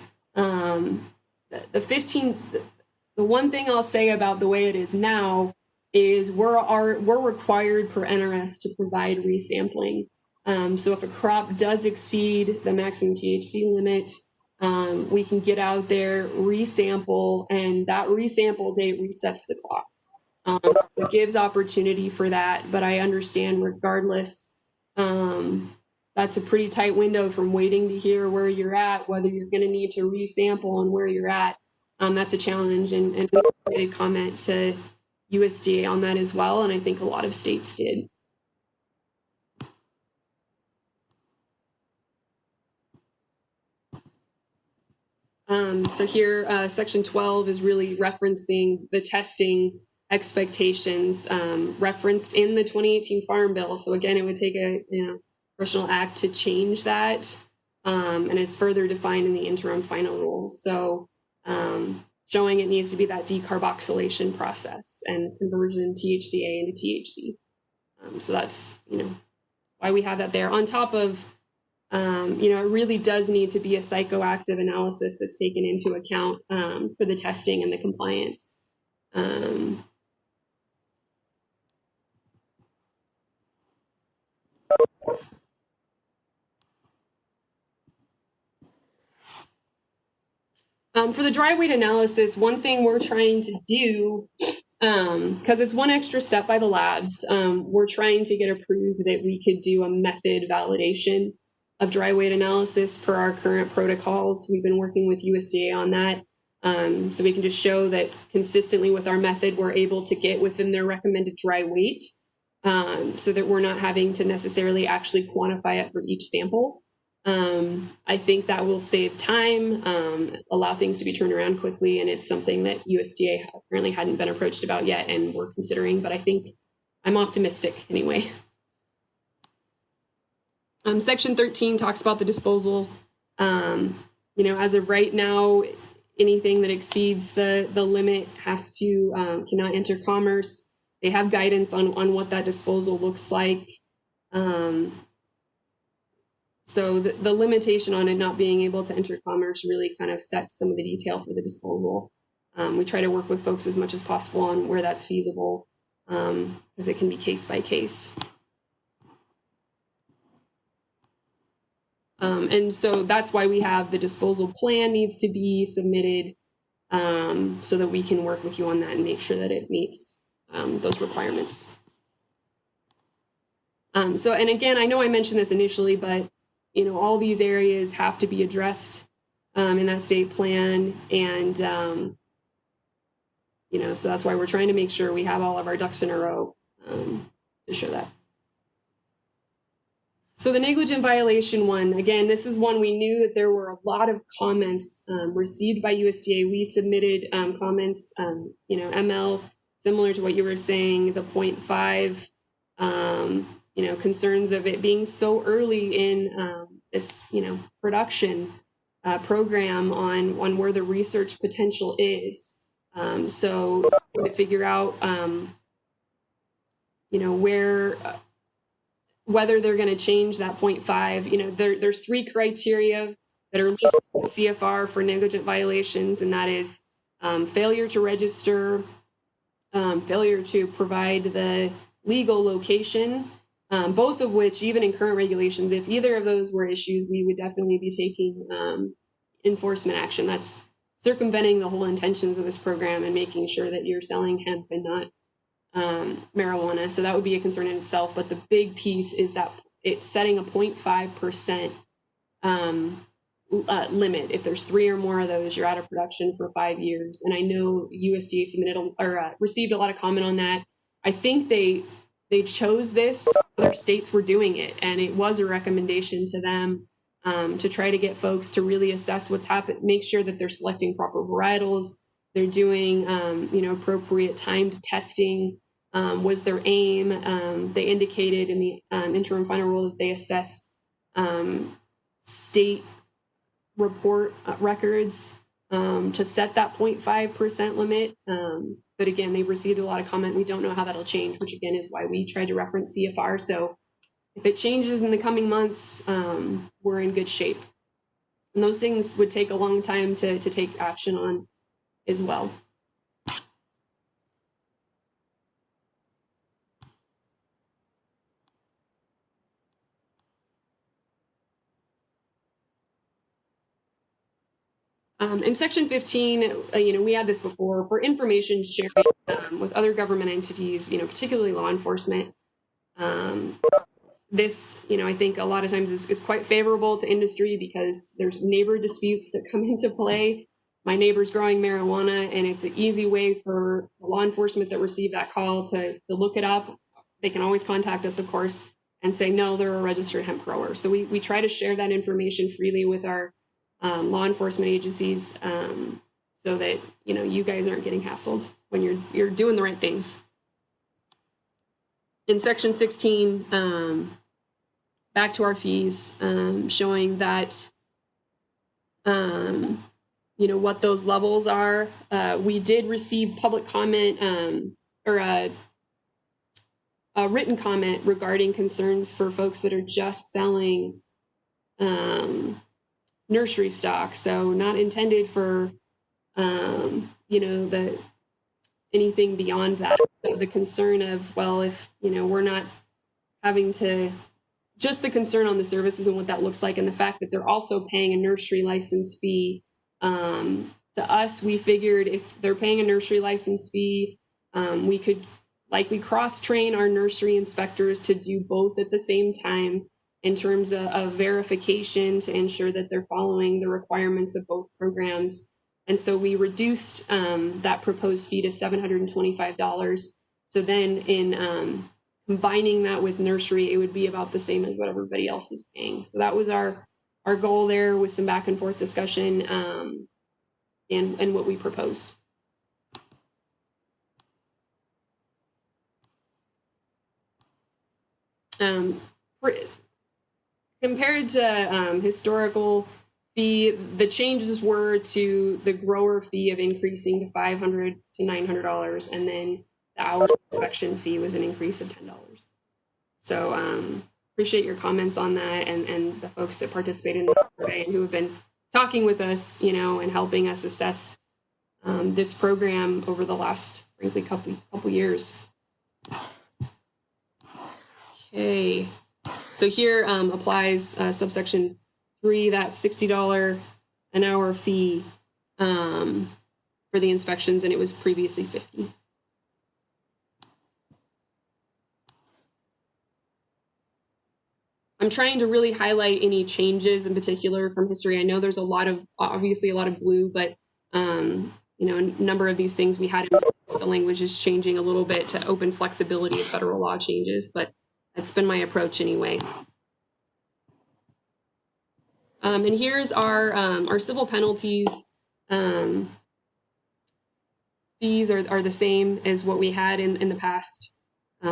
The one thing I'll say about the way it is now is we're required per NRS to provide resampling. So if a crop does exceed the maximum THC limit, we can get out there, resample, and that resample date resets the clock. It gives opportunity for that, but I understand regardless, that's a pretty tight window from waiting to hear where you're at, whether you're going to need to resample and where you're at. That's a challenge, and we made a comment to USDA on that as well, and I think a lot of states did. So here, section 12 is really referencing the testing expectations referenced in the 2018 Farm Bill. So again, it would take a congressional act to change that, and is further defined in the interim final rule. So showing it needs to be that decarboxylation process and conversion THCA into THC. So that's, why we have that there. On top of, it really does need to be a psychoactive analysis that's taken into account for the testing and the compliance. For the dry weight analysis, one thing we're trying to do, because it's one extra step by the labs, we're trying to get approved that we could do a method validation of dry weight analysis per our current protocols. We've been working with USDA on that. So we can just show that consistently with our method, we're able to get within their recommended dry weight, so that we're not having to necessarily actually quantify it for each sample. I think that will save time, allow things to be turned around quickly, and it's something that USDA apparently hadn't been approached about yet and we're considering, but I think I'm optimistic anyway. Section 13 talks about the disposal. As of right now, anything that exceeds the limit has to, cannot enter commerce. They have guidance on what that disposal looks like. So the limitation on it not being able to enter commerce really kind of sets some of the detail for the disposal. We try to work with folks as much as possible on where that's feasible, because it can be case by case. And so that's why we have the disposal plan needs to be submitted, so that we can work with you on that and make sure that it meets those requirements. And again, I know I mentioned this initially, but all these areas have to be addressed in that state plan. And, so that's why we're trying to make sure we have all of our ducks in a row to show that. So the negligent violation one, again, this is one we knew that there were a lot of comments received by USDA. We submitted comments, ML, similar to what you were saying, the 0.5, concerns of it being so early in this, production program on where the research potential is. So to figure out, whether they're going to change that 0.5, there's 3 criteria that are listed in CFR for negligent violations, and that is failure to register, failure to provide the legal location, both of which, even in current regulations, if either of those were issues, we would definitely be taking enforcement action. That's circumventing the whole intentions of this program and making sure that you're selling hemp and not marijuana. So that would be a concern in itself. But the big piece is that it's setting a 0.5% limit. If there's 3 or more of those, you're out of production for 5 years. And I know USDA submitted received a lot of comment on that. I think they chose this. Other states were doing it, and it was a recommendation to them to try to get folks to really assess what's happened, make sure that they're selecting proper varietals, they're doing appropriate timed testing. Was their aim. They indicated in the interim final rule that they assessed state report records to set that 0.5% limit. But again, they've received a lot of comment. We don't know how that'll change, which again is why we tried to reference CFR. So if it changes in the coming months, we're in good shape. And those things would take a long time to take action on as well. In section 15, we had this before for information sharing with other government entities, particularly law enforcement. This, I think a lot of times is quite favorable to industry because there's neighbor disputes that come into play. My neighbor's growing marijuana, and it's an easy way for law enforcement that receive that call to look it up. They can always contact us, of course, and say, no, they're a registered hemp grower. So we try to share that information freely with our law enforcement agencies, so that you guys aren't getting hassled when you're doing the right things. In section 16, back to our fees, showing that what those levels are. We did receive public comment or a written comment regarding concerns for folks that are just selling nursery stock. So not intended for, anything beyond that. So the concern of, well, if, we're not having to, just the concern on the services and what that looks like, and the fact that they're also paying a nursery license fee. To us, we figured if they're paying a nursery license fee, we could likely cross-train our nursery inspectors to do both at the same time in terms of verification to ensure that they're following the requirements of both programs. And so we reduced that proposed fee to $725. So then in combining that with nursery, it would be about the same as what everybody else is paying. So that was our goal there, with some back and forth discussion and what we proposed. Compared to historical fee, the changes were to the grower fee of increasing to $500 to $900, and then the hour inspection fee was an increase of $10. So appreciate your comments on that, and the folks that participated in the survey and who have been talking with us, and helping us assess this program over the last, frankly, couple years. Okay, so here applies subsection 3, that $60 an hour fee for the inspections, and it was previously $50. I'm trying to really highlight any changes in particular from history. I know there's obviously a lot of blue, but a number of these things we had in place, the language is changing a little bit to open flexibility if federal law changes, but that's been my approach anyway. And here's our civil penalties. Fees are the same as what we had in the past.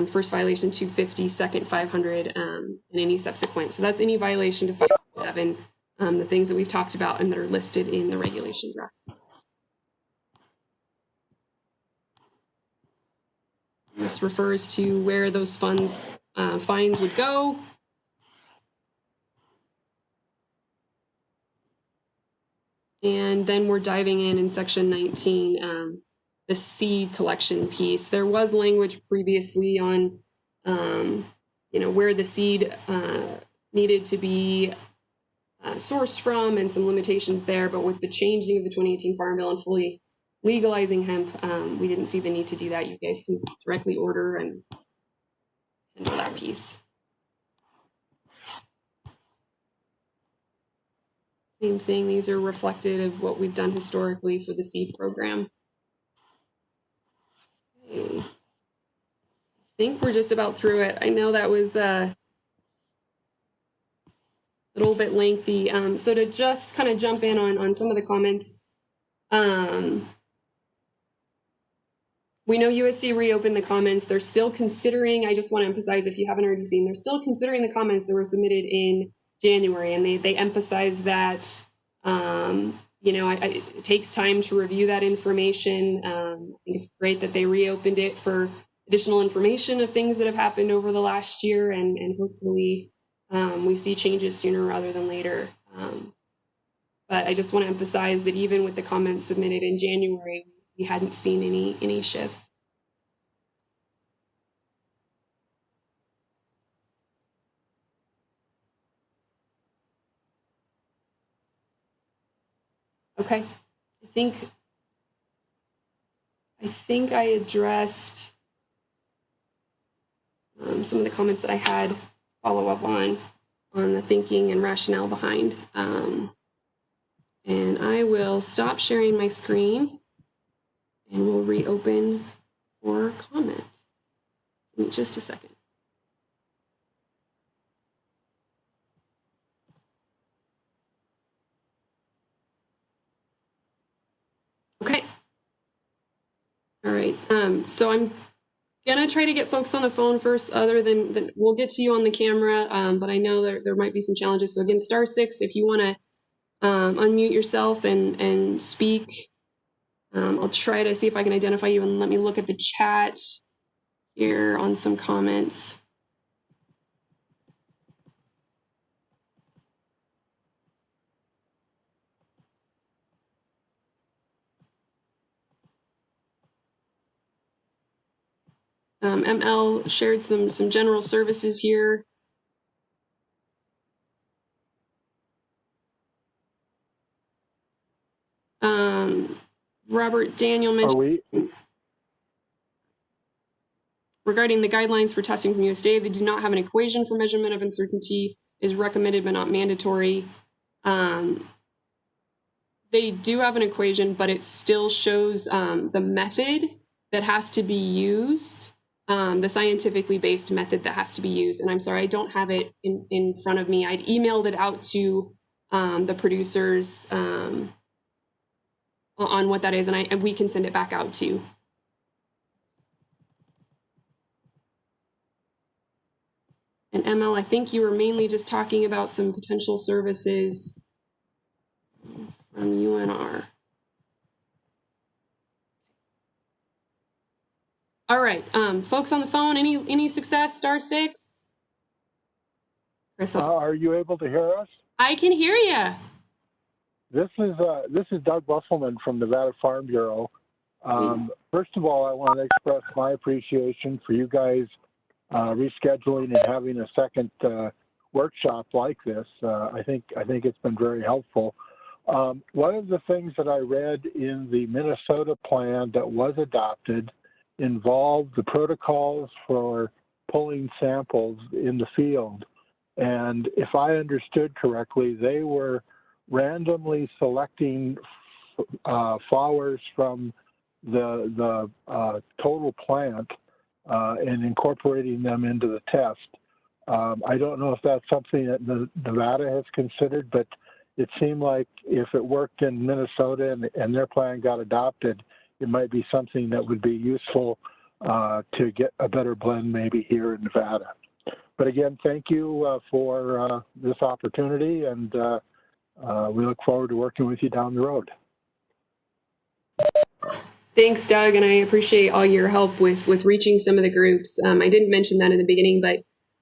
First violation $250, second $500, and any subsequent. So that's any violation to 507, the things that we've talked about and that are listed in the regulation draft. This refers to where those fines would go. And then we're diving in section 19, the seed collection piece. There was language previously on, where the seed needed to be sourced from and some limitations there. But with the changing of the 2018 Farm Bill and fully legalizing hemp, we didn't see the need to do that. You guys can directly order and handle that piece. Same thing, these are reflected of what we've done historically for the seed program. Okay. I think we're just about through it. I know that was a little bit lengthy. So to just kind of jump in on some of the comments, we know USD reopened the comments. They're still considering, I just want to emphasize, if you haven't already seen, they're still considering the comments that were submitted in January, and they emphasize that it takes time to review that information. I think it's great that they reopened it for additional information of things that have happened over the last year, and hopefully we see changes sooner rather than later. But I just want to emphasize that even with the comments submitted in January, we hadn't seen any shifts. Okay, I think I addressed some of the comments that I had follow up on the thinking and rationale behind. And I will stop sharing my screen and we'll reopen for comments. Give me just a second. Okay. All right. So I'm gonna try to get folks on the phone first, other than we'll get to you on the camera, but I know there might be some challenges. So again, *6 if you want to unmute yourself and speak. I'll try to see if I can identify you, and let me look at the chat. here on some comments. ML shared some general services here. Robert Daniel mentioned regarding the guidelines for testing from USDA, they do not have an equation for measurement of uncertainty, is recommended but not mandatory. They do have an equation, but it still shows the method that has to be used, the scientifically based method that has to be used. And I'm sorry, I don't have it in front of me. I'd emailed it out to the producers on what that is, and we can send it back out too. And ML, I think you were mainly just talking about some potential services from UNR. All right, folks on the phone, any success, *6? Chris, are you able to hear us? I can hear you. This is Doug Buffleman from Nevada Farm Bureau. First of all, I want to express my appreciation for you guys rescheduling and having a second workshop like this. I think it's been very helpful. One of the things that I read in the Minnesota plan that was adopted involved the protocols for pulling samples in the field. And if I understood correctly, they were randomly selecting flowers from the total plant and incorporating them into the test. I don't know if that's something that Nevada has considered, but it seemed like if it worked in Minnesota and their plan got adopted, it might be something that would be useful to get a better blend maybe here in Nevada. But again, thank you for this opportunity, and we look forward to working with you down the road. Thanks, Doug, and I appreciate all your help with reaching some of the groups. I didn't mention that in the beginning, but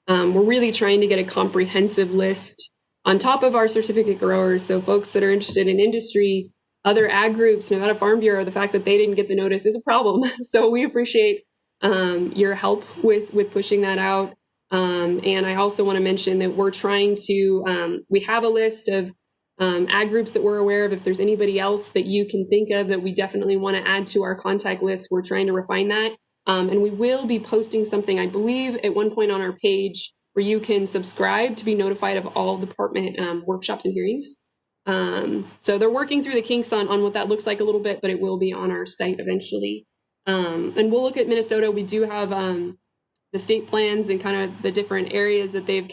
we're really trying to get a comprehensive list on top of our certificate growers. So folks that are interested in industry, other ag groups, Nevada Farm Bureau, the fact that they didn't get the notice is a problem. So we appreciate your help with pushing that out. And I also want to mention that we're trying to, we have a list of ag groups that we're aware of. If there's anybody else that you can think of that we definitely want to add to our contact list, we're trying to refine that. And we will be posting something, I believe, at one point on our page where you can subscribe to be notified of all department workshops and hearings. So they're working through the kinks on what that looks like a little bit, but it will be on our site eventually. And we'll look at Minnesota. We do have the state plans and kind of the different areas that they've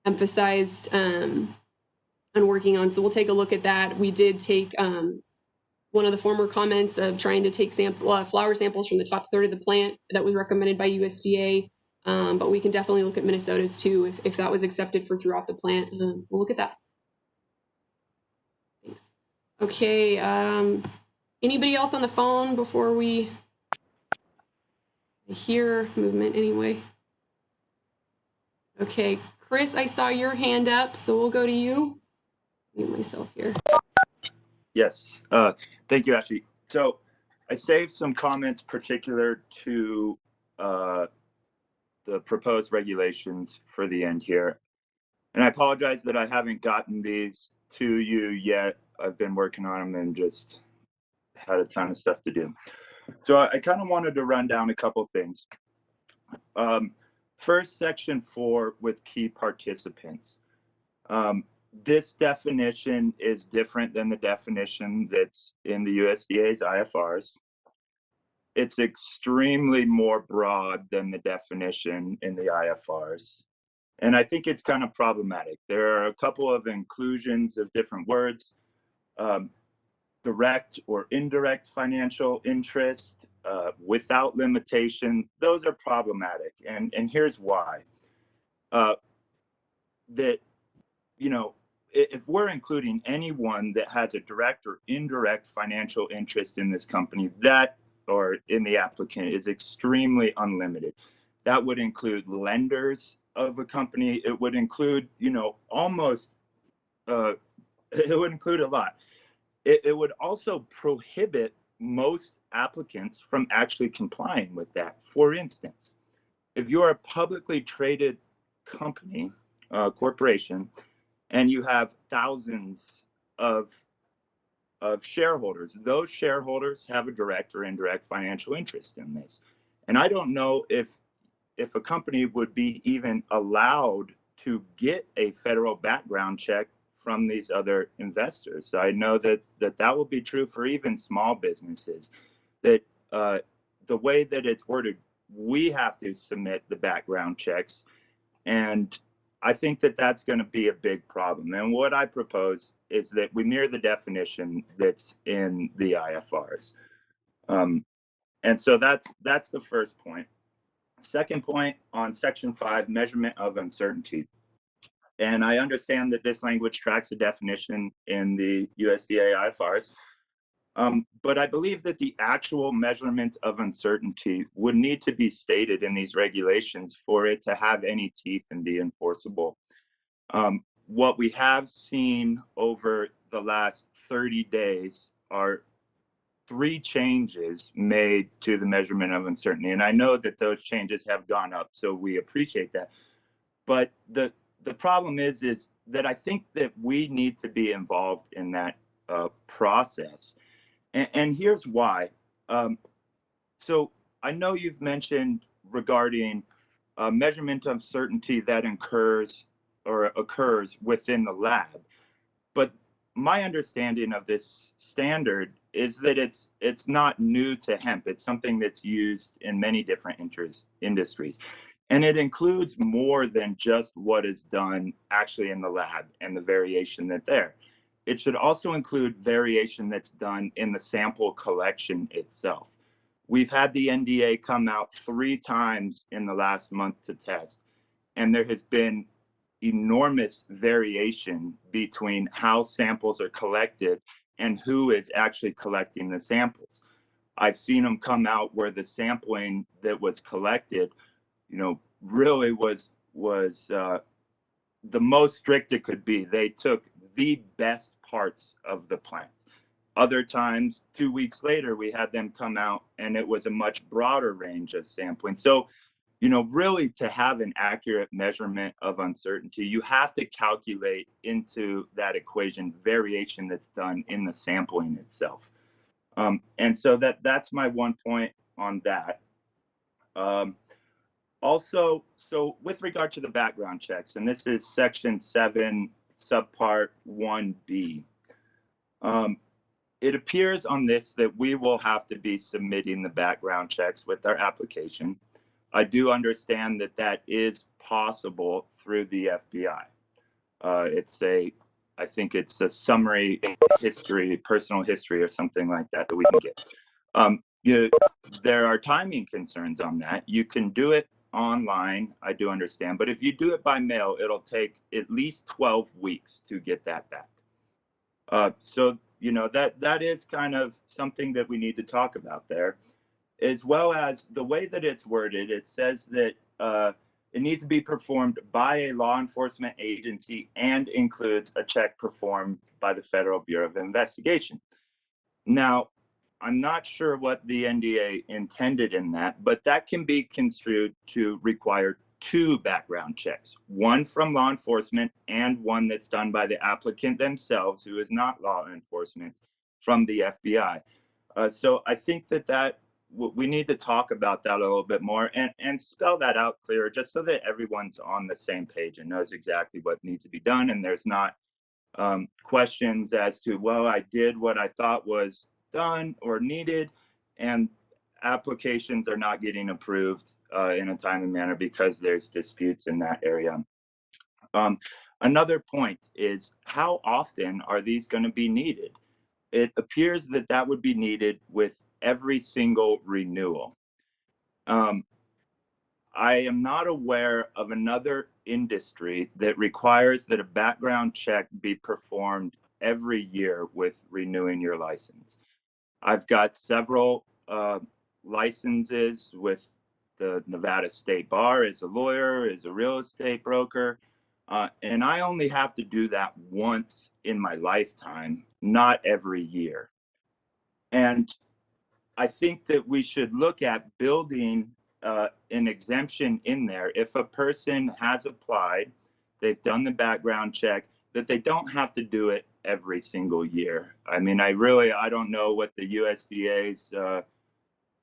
emphasized and working on. So we'll take a look at that. We did take one of the former comments of trying to take flower samples from the top third of the plant that was recommended by USDA. But we can definitely look at Minnesota's too if that was accepted for throughout the plant. We'll look at that. Thanks. Okay. Anybody else on the phone before we hear movement anyway? Okay, Chris, I saw your hand up, so we'll go to you. Mute myself here. Yes, thank you, Ashley. So I saved some comments particular to the proposed regulations for the end here. And I apologize that I haven't gotten these to you yet. I've been working on them and just had a ton of stuff to do. So I kind of wanted to run down a couple things. First, section 4 with key participants. This definition is different than the definition that's in the USDA's IFRs. It's extremely more broad than the definition in the IFRs. And I think it's kind of problematic. There are a couple of inclusions of different words, direct or indirect financial interest, without limitation. Those are problematic. And here's why. That, you know, if we're including anyone that has a direct or indirect financial interest in this company, that or in the applicant is extremely unlimited. That would include lenders of a company. It would include, almost, it would include a lot. It would also prohibit most applicants from actually complying with that. For instance, if you're a publicly traded company, corporation, and you have thousands of shareholders, those shareholders have a direct or indirect financial interest in this. And I don't know if a company would be even allowed to get a federal background check from these other investors. I know that will be true for even small businesses, that the way that it's worded, we have to submit the background checks. And I think that that's going to be a big problem. And what I propose is that we mirror the definition that's in the IFRs. And so that's the first point. Second point, on Section 5, measurement of uncertainty. And I understand that this language tracks the definition in the USDA IFRs. But I believe that the actual measurement of uncertainty would need to be stated in these regulations for it to have any teeth and be enforceable. What we have seen over the last 30 days are 3 changes made to the measurement of uncertainty. And I know that those changes have gone up, so we appreciate that. But the problem is that I think that we need to be involved in that process. And here's why. So I know you've mentioned regarding measurement of uncertainty that occurs within the lab. But my understanding of this standard is that it's not new to hemp. It's something that's used in many different industries. And it includes more than just what is done actually in the lab and the variation that's there. It should also include variation that's done in the sample collection itself. We've had the NDA come out 3 times in the last month to test, and there has been enormous variation between how samples are collected and who is actually collecting the samples. I've seen them come out where the sampling that was collected, really was the most strict it could be. They took the best parts of the plant. Other times, 2 weeks later, we had them come out and it was a much broader range of sampling. So, really to have an accurate measurement of uncertainty, you have to calculate into that equation variation that's done in the sampling itself. And so that's my one point on that. Also, so with regard to the background checks, and this is Section 7, Subpart 1B. It appears on this that we will have to be submitting the background checks with our application. I do understand that is possible through the FBI. I think it's a summary history, personal history, or something like that we can get. There are timing concerns on that. You can do it online, I do understand, but if you do it by mail, it'll take at least 12 weeks to get that back. So that is kind of something that we need to talk about there, as well as the way that it's worded. It says that it needs to be performed by a law enforcement agency and includes a check performed by the Federal Bureau of Investigation. Now, I'm not sure what the NDA intended in that, but that can be construed to require 2 background checks, one from law enforcement and one that's done by the applicant themselves, who is not law enforcement, from the FBI. So I think that we need to talk about that a little bit more and spell that out clearer, just so that everyone's on the same page and knows exactly what needs to be done. And there's not questions as to, well, I did what I thought was done or needed, and applications are not getting approved in a timely manner because there's disputes in that area. Another point is, how often are these going to be needed? It appears that would be needed with every single renewal. I am not aware of another industry that requires that a background check be performed every year with renewing your license. I've got several licenses with the Nevada State Bar as a lawyer, as a real estate broker. And I only have to do that once in my lifetime, not every year. And I think that we should look at building an exemption in there. If a person has applied, they've done the background check, that they don't have to do it every single year. I mean, I don't know what the USDA's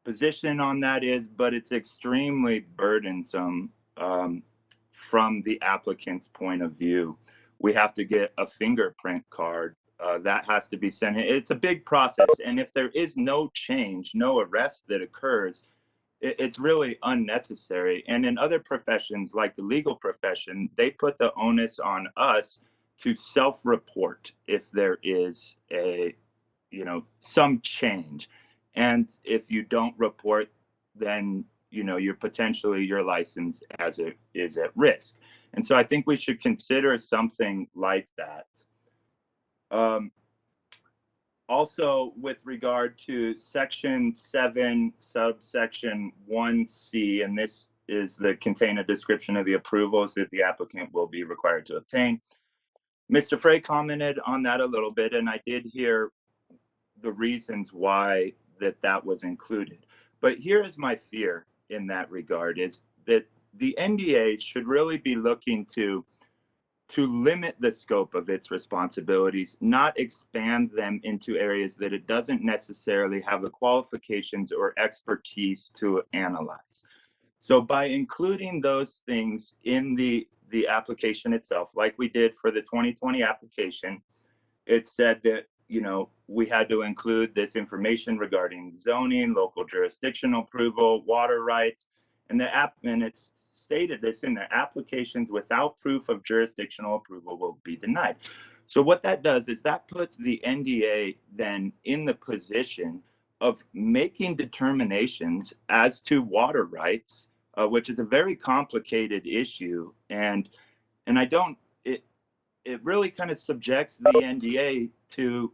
position on that is, but it's extremely burdensome from the applicant's point of view. We have to get a fingerprint card. That has to be sent in. It's a big process. And if there is no change, no arrest that occurs, it's really unnecessary. And in other professions, like the legal profession, they put the onus on us to self-report if there is some change. And if you don't report, then your license is at risk. And so I think we should consider something like that. Also, with regard to Section 7, Subsection 1C, and this is the contain a description of the approvals that the applicant will be required to obtain. Mr. Frey commented on that a little bit, and I did hear the reasons why that was included. But here is my fear in that regard, is that the NDA should really be looking to limit the scope of its responsibilities, not expand them into areas that it doesn't necessarily have the qualifications or expertise to analyze. So by including those things in the application itself, like we did for the 2020 application, it said that we had to include this information regarding zoning, local jurisdictional approval, water rights, and it's stated this in the applications without proof of jurisdictional approval will be denied. So what that does is that puts the NDA then in the position of making determinations as to water rights, which is a very complicated issue. And it really kind of subjects the NDA to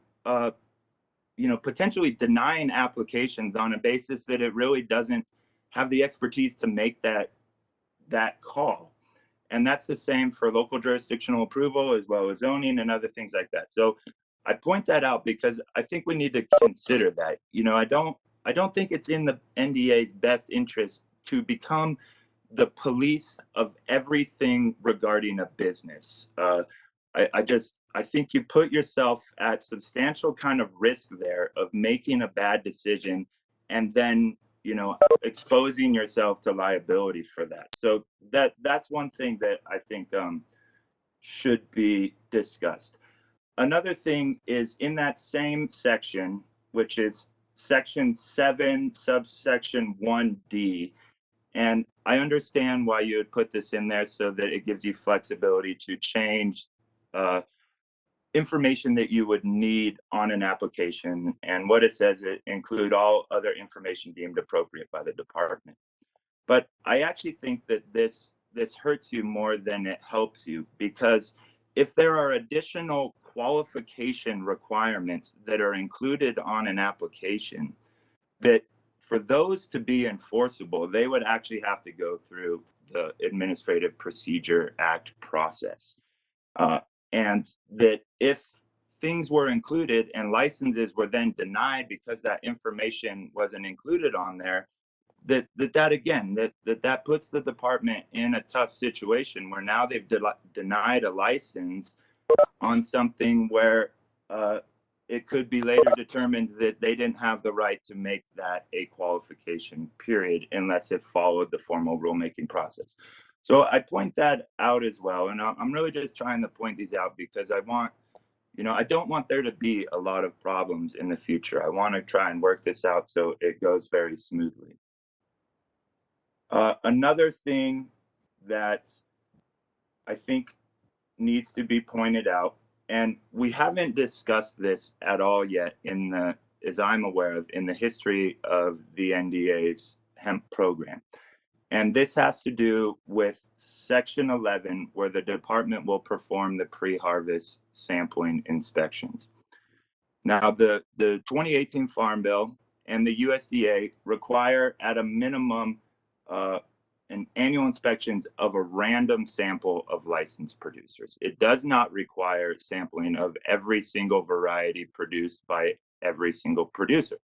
potentially denying applications on a basis that it really doesn't have the expertise to make that call. And that's the same for local jurisdictional approval as well as zoning and other things like that. So I point that out because I think we need to consider that. I don't think it's in the NDA's best interest to become the police of everything regarding a business. I think you put yourself at substantial kind of risk there of making a bad decision and then exposing yourself to liability for that. So that's one thing that I think should be discussed. Another thing is in that same section, which is Section 7, Subsection 1D. And I understand why you would put this in there so that it gives you flexibility to change information that you would need on an application. And what it says, it include all other information deemed appropriate by the department. But I actually think that this hurts you more than it helps you, because if there are additional qualification requirements that are included on an application, that for those to be enforceable, they would actually have to go through the Administrative Procedure Act process. And that if things were included and licenses were then denied because that information wasn't included on there, that puts the department in a tough situation where now they've denied a license on something where it could be later determined that they didn't have the right to make that a qualification, period, unless it followed the formal rulemaking process. So I point that out as well. And I'm really just trying to point these out because I don't want there to be a lot of problems in the future. I want to try and work this out so it goes very smoothly. Another thing that I think needs to be pointed out, and we haven't discussed this at all yet as I'm aware of, in the history of the NDA's hemp program. And this has to do with Section 11, where the department will perform the pre-harvest sampling inspections. Now, the 2018 Farm Bill and the USDA require at a minimum an annual inspections of a random sample of licensed producers. It does not require sampling of every single variety produced by every single producer.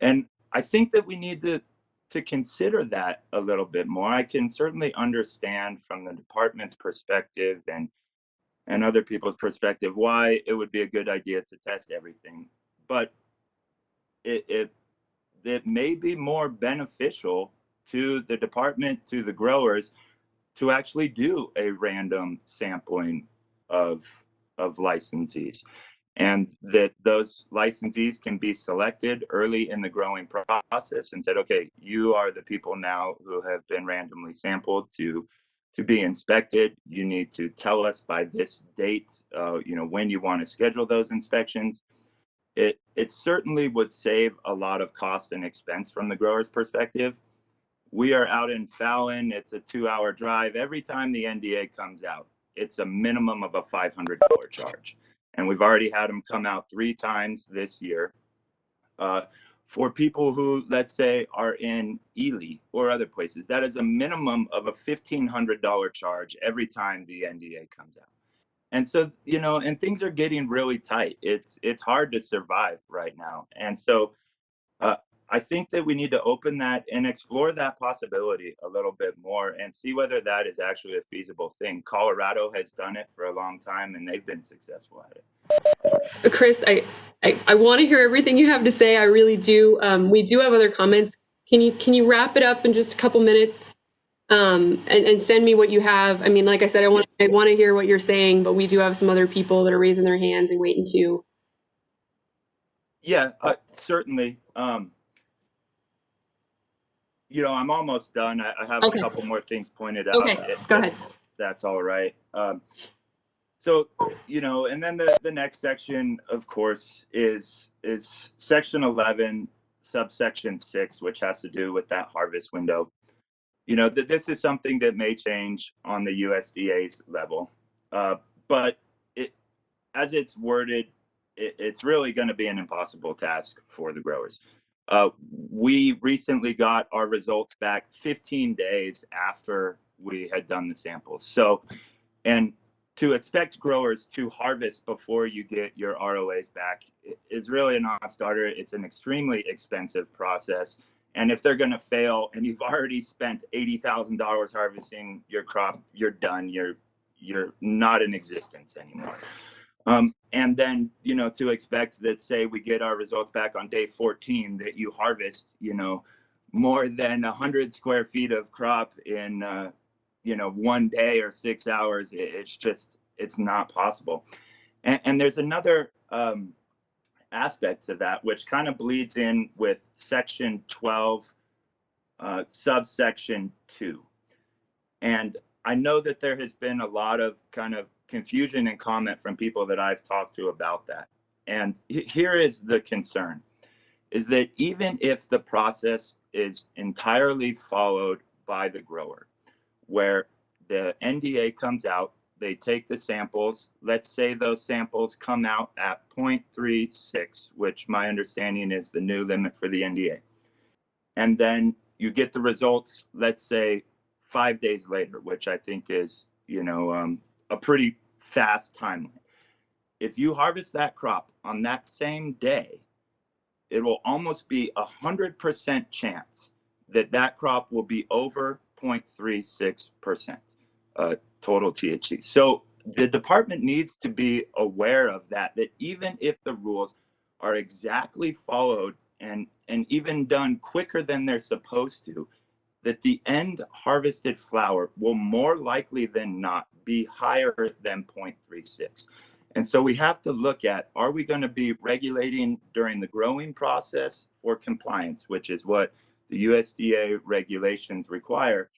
And I think that we need to consider that a little bit more. I can certainly understand from the department's perspective and other people's perspective why it would be a good idea to test everything. But it may be more beneficial to the department, to the growers, to actually do a random sampling of licensees, and that those licensees can be selected early in the growing process and said, okay, you are the people now who have been randomly sampled to be inspected. You need to tell us by this date, when you want to schedule those inspections. It certainly would save a lot of cost and expense from the grower's perspective. We are out in Fallon. It's a 2-hour drive. Every time the NDA comes out, it's a minimum of a $500 charge. And we've already had them come out 3 times this year. For people who, let's say, are in Ely or other places, that is a minimum of a $1,500 charge every time the NDA comes out. And so, and things are getting really tight. It's hard to survive right now. And so I think that we need to open that and explore that possibility a little bit more and see whether that is actually a feasible thing. Colorado has done it for a long time and they've been successful at it. Chris, I want to hear everything you have to say. I really do. We do have other comments. Can you wrap it up in just a couple minutes? And send me what you have. I mean, like I said, I want to hear what you're saying, but we do have some other people that are raising their hands and waiting to. Yeah, certainly. I'm almost done. I have a couple more things pointed out. Okay, go ahead. That's all right. So, and then the next section, of course, is section 11, subsection 6, which has to do with that harvest window. This is something that may change on the USDA's level, but as it's worded, it's really going to be an impossible task for the growers. We recently got our results back 15 days after we had done the samples. So, and to expect growers to harvest before you get your ROAs back is really a non-starter. It's an extremely expensive process. And if they're going to fail and you've already spent $80,000 harvesting your crop, you're done. You're not in existence anymore. And then, to expect that, say, we get our results back on day 14, that you harvest, more than 100 square feet of crop in, 1 day or 6 hours, it's not possible. And there's another aspect to that, which kind of bleeds in with section 12, subsection 2. And I know that there has been a lot of kind of confusion and comment from people that I've talked to about that. And here is the concern, is that even if the process is entirely followed by the grower, where the NDA comes out, they take the samples, let's say those samples come out at 0.36, which my understanding is the new limit for the NDA. And then you get the results, let's say 5 days later, which I think is, a pretty fast timeline. If you harvest that crop on that same day, it will almost be 100% chance that crop will be over 0.36% total THC. So the department needs to be aware of that even if the rules are exactly followed and even done quicker than they're supposed to, that the end harvested flower will more likely than not be higher than 0.36. And so we have to look at, are we going to be regulating during the growing process for compliance, which is what the USDA regulations require?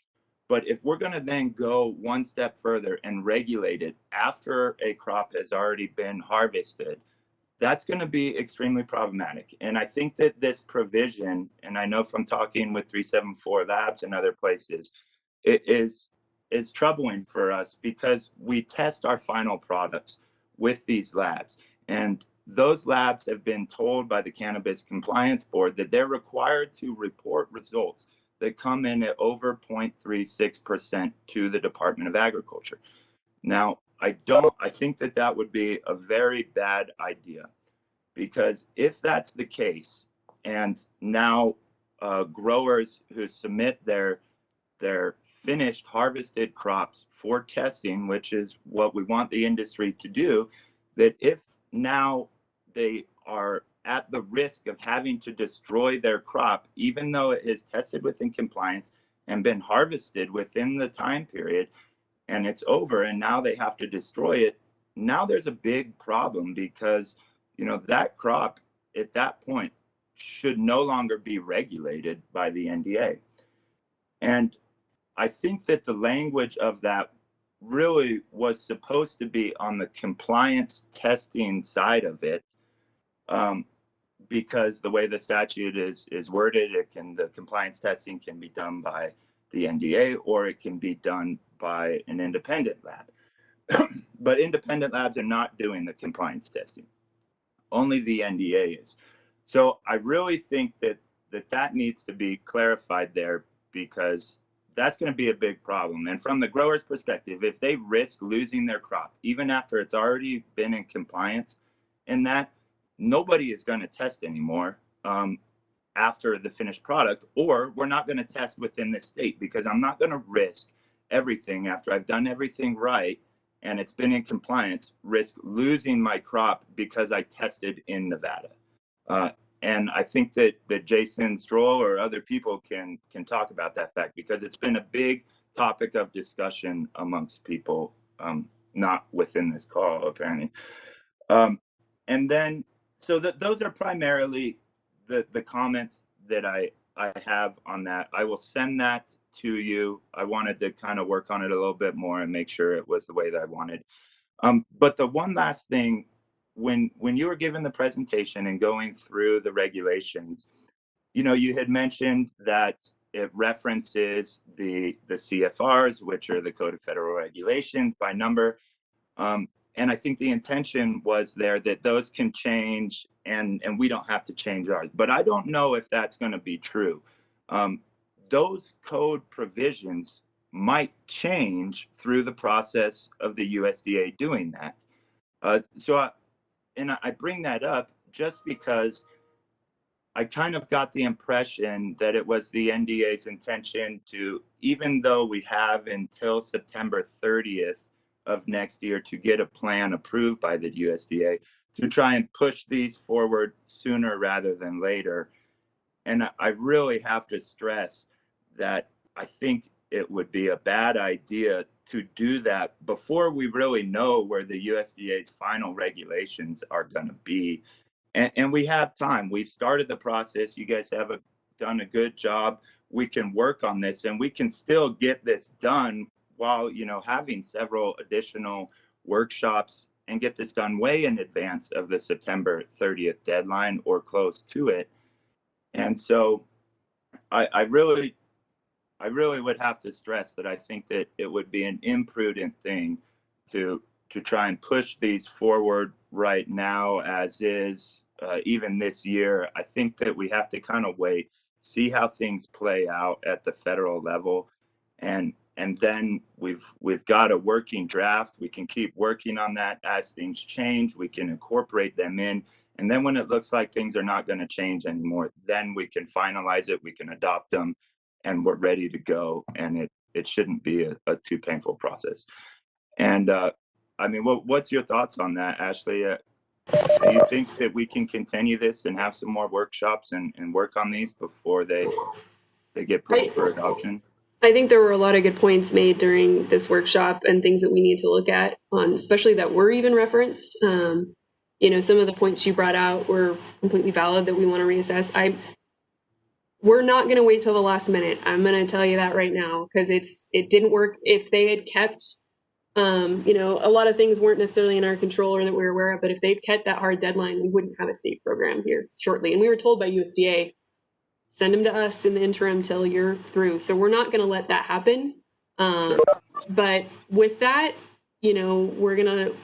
But if we're going to then go one step further and regulate it after a crop has already been harvested, that's going to be extremely problematic. And I think that this provision, and I know from talking with 374 Labs and other places, it is troubling for us because we test our final products with these labs. And those labs have been told by the Cannabis Compliance Board that they're required to report results that come in at over 0.36% to the Department of Agriculture. Now, I think that that would be a very bad idea, because if that's the case, and now growers who submit their finished harvested crops for testing, which is what we want the industry to do, that if now they are at the risk of having to destroy their crop, even though it is tested within compliance and been harvested within the time period, and it's over, and now they have to destroy it, now there's a big problem, because that crop at that point should no longer be regulated by the NDA. And I think that the language of that really was supposed to be on the compliance testing side of it, because the way the statute is worded, the compliance testing can be done by the NDA, or it can be done by an independent lab. But independent labs are not doing the compliance testing. Only the NDA is. So I really think that needs to be clarified there, because that's going to be a big problem. And from the grower's perspective, if they risk losing their crop, even after it's already been in compliance, and that nobody is going to test anymore after the finished product, or we're not going to test within the state, because I'm not going to risk everything after I've done everything right and it's been in compliance, risk losing my crop because I tested in Nevada. And I think that Jason Stroll or other people can talk about that fact, because it's been a big topic of discussion amongst people, not within this call, apparently. And then, so those are primarily the comments that I have on that. I will send that to you. I wanted to kind of work on it a little bit more and make sure it was the way that I wanted. But the one last thing, when you were given the presentation and going through the regulations, you had mentioned that it references the CFRs, which are the Code of Federal Regulations, by number. And I think the intention was there that those can change, and we don't have to change ours. But I don't know if that's going to be true. Those code provisions might change through the process of the USDA doing that. So I bring that up just because I kind of got the impression that it was the NDA's intention to, even though we have until September 30th of next year to get a plan approved by the USDA, to try and push these forward sooner rather than later. And I really have to stress that I think it would be a bad idea to do that before we really know where the USDA's final regulations are going to be. And we have time. We've started the process. You guys have done a good job. We can work on this, and we can still get this done while having several additional workshops, and get this done way in advance of the September 30th deadline or close to it. And so I really would have to stress that I think that it would be an imprudent thing to try and push these forward right now as is, even this year. I think that we have to kind of wait, see how things play out at the federal level, and then we've got a working draft. We can keep working on that as things change. We can incorporate them in. And then when it looks like things are not going to change anymore, then we can finalize it, we can adopt them, and we're ready to go. And it shouldn't be a too painful process. And I mean, what's your thoughts on that, Ashley? Do you think that we can continue this and have some more workshops and work on these before they get pushed for adoption? I think there were a lot of good points made during this workshop, and things that we need to look at, especially that were even referenced. Some of the points you brought out were completely valid that we want to reassess. We're not going to wait till the last minute. I'm going to tell you that right now, because it didn't work. If they had kept, a lot of things weren't necessarily in our control or that we were aware of, but if they'd kept that hard deadline, we wouldn't have a state program here shortly. And we were told by USDA, send them to us in the interim till you're through. So we're not going to let that happen. But with that, we're going to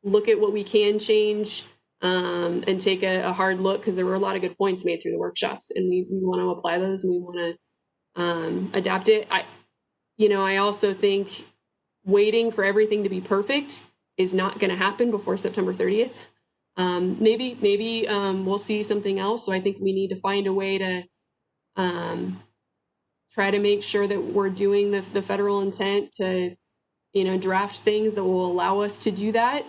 look at what we can change. and take a hard look, because there were a lot of good points made through the workshops, and we want to apply those, and we want to adapt it. I also think waiting for everything to be perfect is not going to happen before September 30th. Maybe we'll see something else. So I think we need to find a way to try to make sure that we're doing the federal intent to, draft things that will allow us to do that,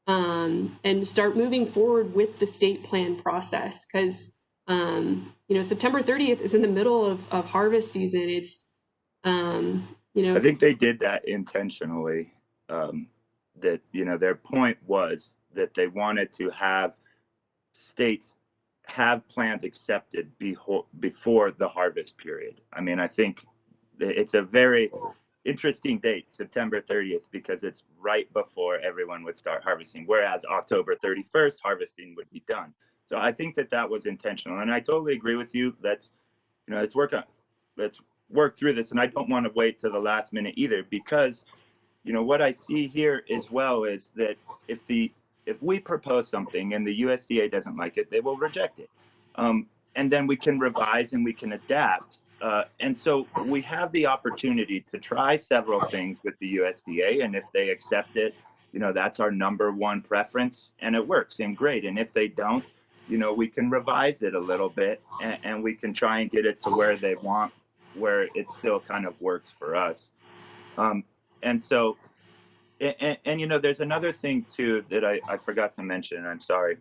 and start moving forward with the state plan process. Because, September 30th is in the middle of harvest season. It's, I think they did that intentionally. That, their point was that they wanted to have states have plans accepted before the harvest period. I mean, I think it's a very interesting date, September 30th, because it's right before everyone would start harvesting, whereas October 31st, harvesting would be done. So I think that was intentional. And I totally agree with you. Let's work through this. And I don't want to wait to the last minute either, because, what I see here as well is that if we propose something and the USDA doesn't like it, they will reject it. And then we can revise and we can adapt. And so we have the opportunity to try several things with the USDA. And if they accept it, that's our number one preference, and it works and great. And if they don't, we can revise it a little bit, and we can try and get it to where they want, where it still kind of works for us. And so, there's another thing too that I forgot to mention, and I'm sorry.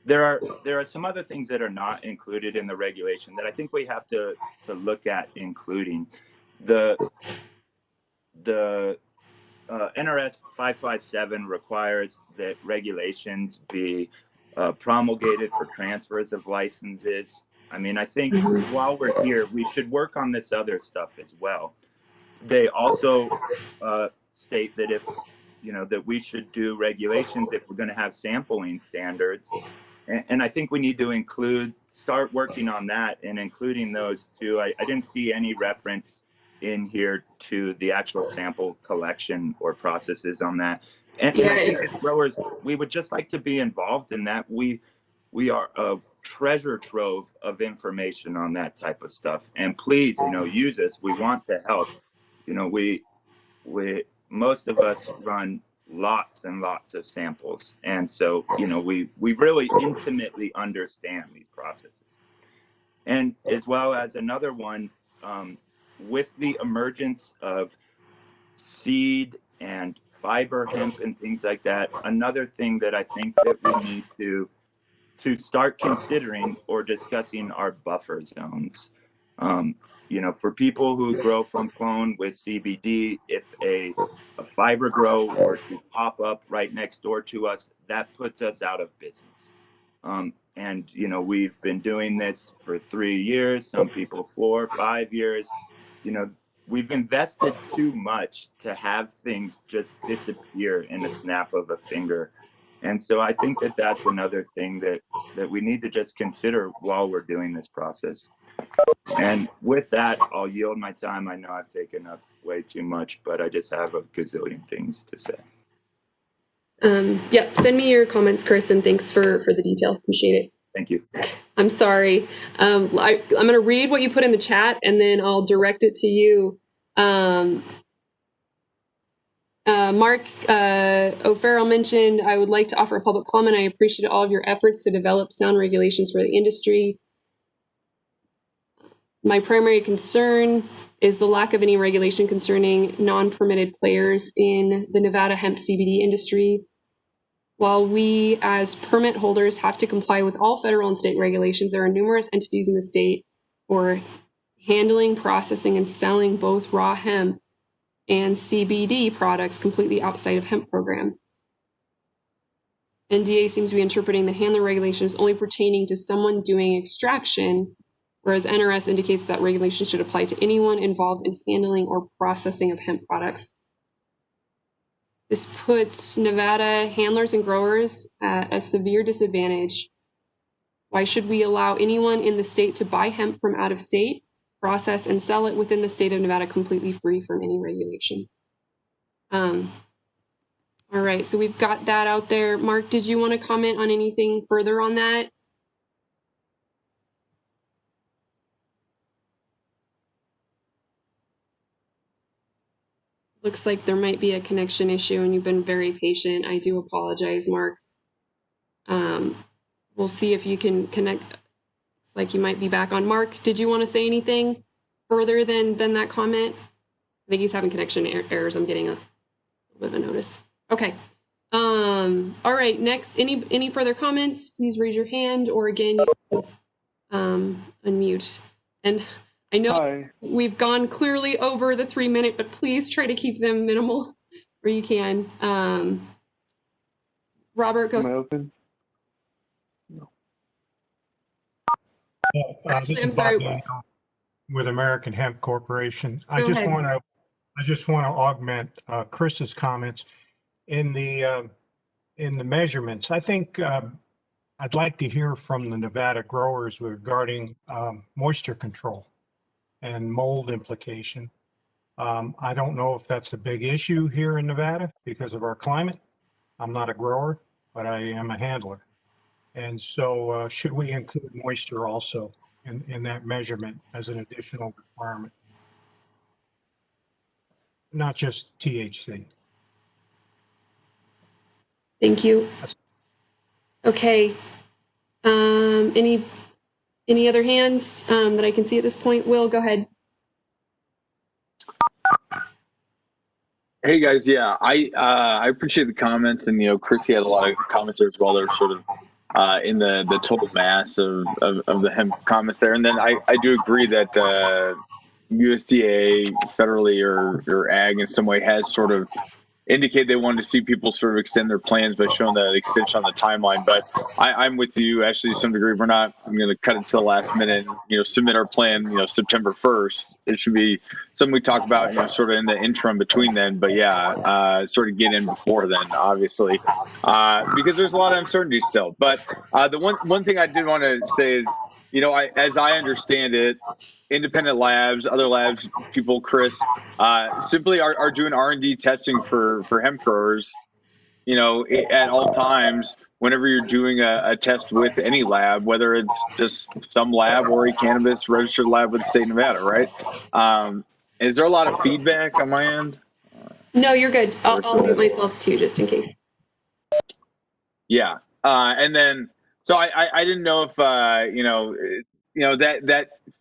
There are some other things that are not included in the regulation that I think we have to look at including. The NRS 557 requires that regulations be promulgated for transfers of licenses. I mean, I think while we're here, we should work on this other stuff as well. They also state that that we should do regulations if we're going to have sampling standards. And I think we need to start working on that and including those too. I didn't see any reference in here to the actual sample collection or processes on that. And I think as growers, we would just like to be involved in that. We are a treasure trove of information on that type of stuff. And please, use us. We want to help. Most of us run lots and lots of samples. And so, we really intimately understand these processes. And as well as another one, with the emergence of seed and fiber hemp and things like that, another thing that I think that we need to start considering or discussing are buffer zones. For people who grow from clone with CBD, if a fiber grow were to pop up right next door to us, that puts us out of business. And we've been doing this for 3 years, some people 4 or 5 years. We've invested too much to have things just disappear in a snap of a finger. And so I think that that's another thing that we need to just consider while we're doing this process. And with that, I'll yield my time. I know I've taken up way too much, but I just have a gazillion things to say. Send me your comments, Chris, and thanks for the detail. Appreciate it. Thank you. I'm sorry. I'm going to read what you put in the chat, and then I'll direct it to you. Mark O'Farrell mentioned, I would like to offer a public comment. I appreciate all of your efforts to develop sound regulations for the industry. My primary concern is the lack of any regulation concerning non-permitted players in the Nevada hemp CBD industry. While we as permit holders have to comply with all federal and state regulations, there are numerous entities in the state for handling, processing, and selling both raw hemp and CBD products completely outside of hemp program. NDA seems to be interpreting the handler regulations only pertaining to someone doing extraction, whereas NRS indicates that regulations should apply to anyone involved in handling or processing of hemp products. This puts Nevada handlers and growers at a severe disadvantage. Why should we allow anyone in the state to buy hemp from out of state, process, and sell it within the state of Nevada completely free from any regulation? All right, so we've got that out there. Mark, did you want to comment on anything further on that? Looks like there might be a connection issue and you've been very patient. I do apologize, Mark. We'll see if you can connect. It's like you might be back on. Mark, did you want to say anything further than that comment? I think he's having connection errors. I'm getting a little bit of a notice. Okay. All right, next, any further comments? Please raise your hand, or again, you unmute. And I know we've gone clearly over the 3 minute, but please try to keep them minimal where you can. Robert, go. Am I open? Actually, This I'm is sorry. Bob Daniel with American Hemp Corporation. I Go just ahead. want to augment Chris's comments in the measurements. I think I'd like to hear from the Nevada growers regarding moisture control and mold implication. I don't know if that's a big issue here in Nevada because of our climate. I'm not a grower, but I am a handler. And so should we include moisture also in that measurement as an additional requirement? Not just THC. Thank you. Okay. Any other hands that I can see at this point? Will, go ahead. Hey guys, yeah, I appreciate the comments, and Chrissy had a lot of comments there as well. They're sort of in the total mass of the hemp comments there, and then I do agree that USDA federally or ag in some way has sort of indicate they wanted to see people sort of extend their plans by showing that extension on the timeline. But I'm with you, actually, to some degree. We're not going to cut it to the last minute and, submit our plan, September 1st. It should be something we talk about, sort of in the interim between then. But yeah, sort of get in before then, obviously, because there's a lot of uncertainty still. But the one thing I did want to say is, as I understand it, independent labs, other labs, people, Chris, simply are doing R&D testing for hemp growers, at all times, whenever you're doing a test with any lab, whether it's just some lab or a cannabis registered lab with the state of Nevada, right? Is there a lot of feedback on my end? No, you're good. I'll mute myself too, just in case. Yeah. And then, so I didn't know if, that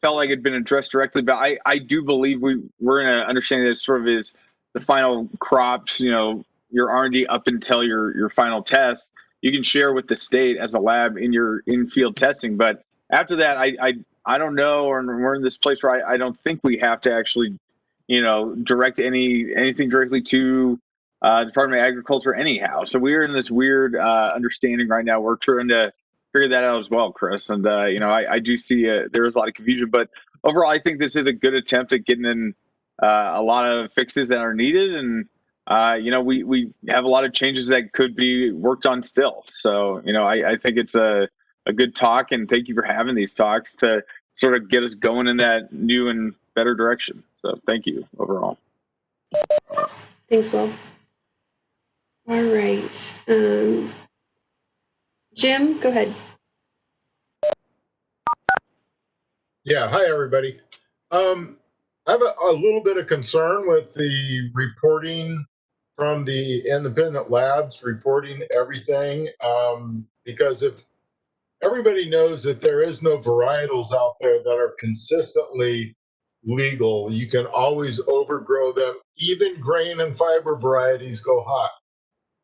felt like it'd been addressed directly, but I do believe we're in an understanding that sort of is the final crops, your R&D up until your final test, you can share with the state as a lab in your in-field testing. But after that, I don't know, or we're in this place where I don't think we have to actually, direct anything directly to Department of Agriculture anyhow. So we're in this weird understanding right now. We're trying to figure that out as well, Chris. And, I do see there is a lot of confusion, but overall, I think this is a good attempt at getting in a lot of fixes that are needed. And, we have a lot of changes that could be worked on still. So, I think it's a good talk, and thank you for having these talks to sort of get us going in that new and better direction. So thank you overall. Thanks, Will. All right. Jim, go ahead. Yeah, hi, everybody. I have a little bit of concern with the reporting from the independent labs, reporting everything, because if everybody knows that there is no varietals out there that are consistently legal, you can always overgrow them. Even grain and fiber varieties go hot.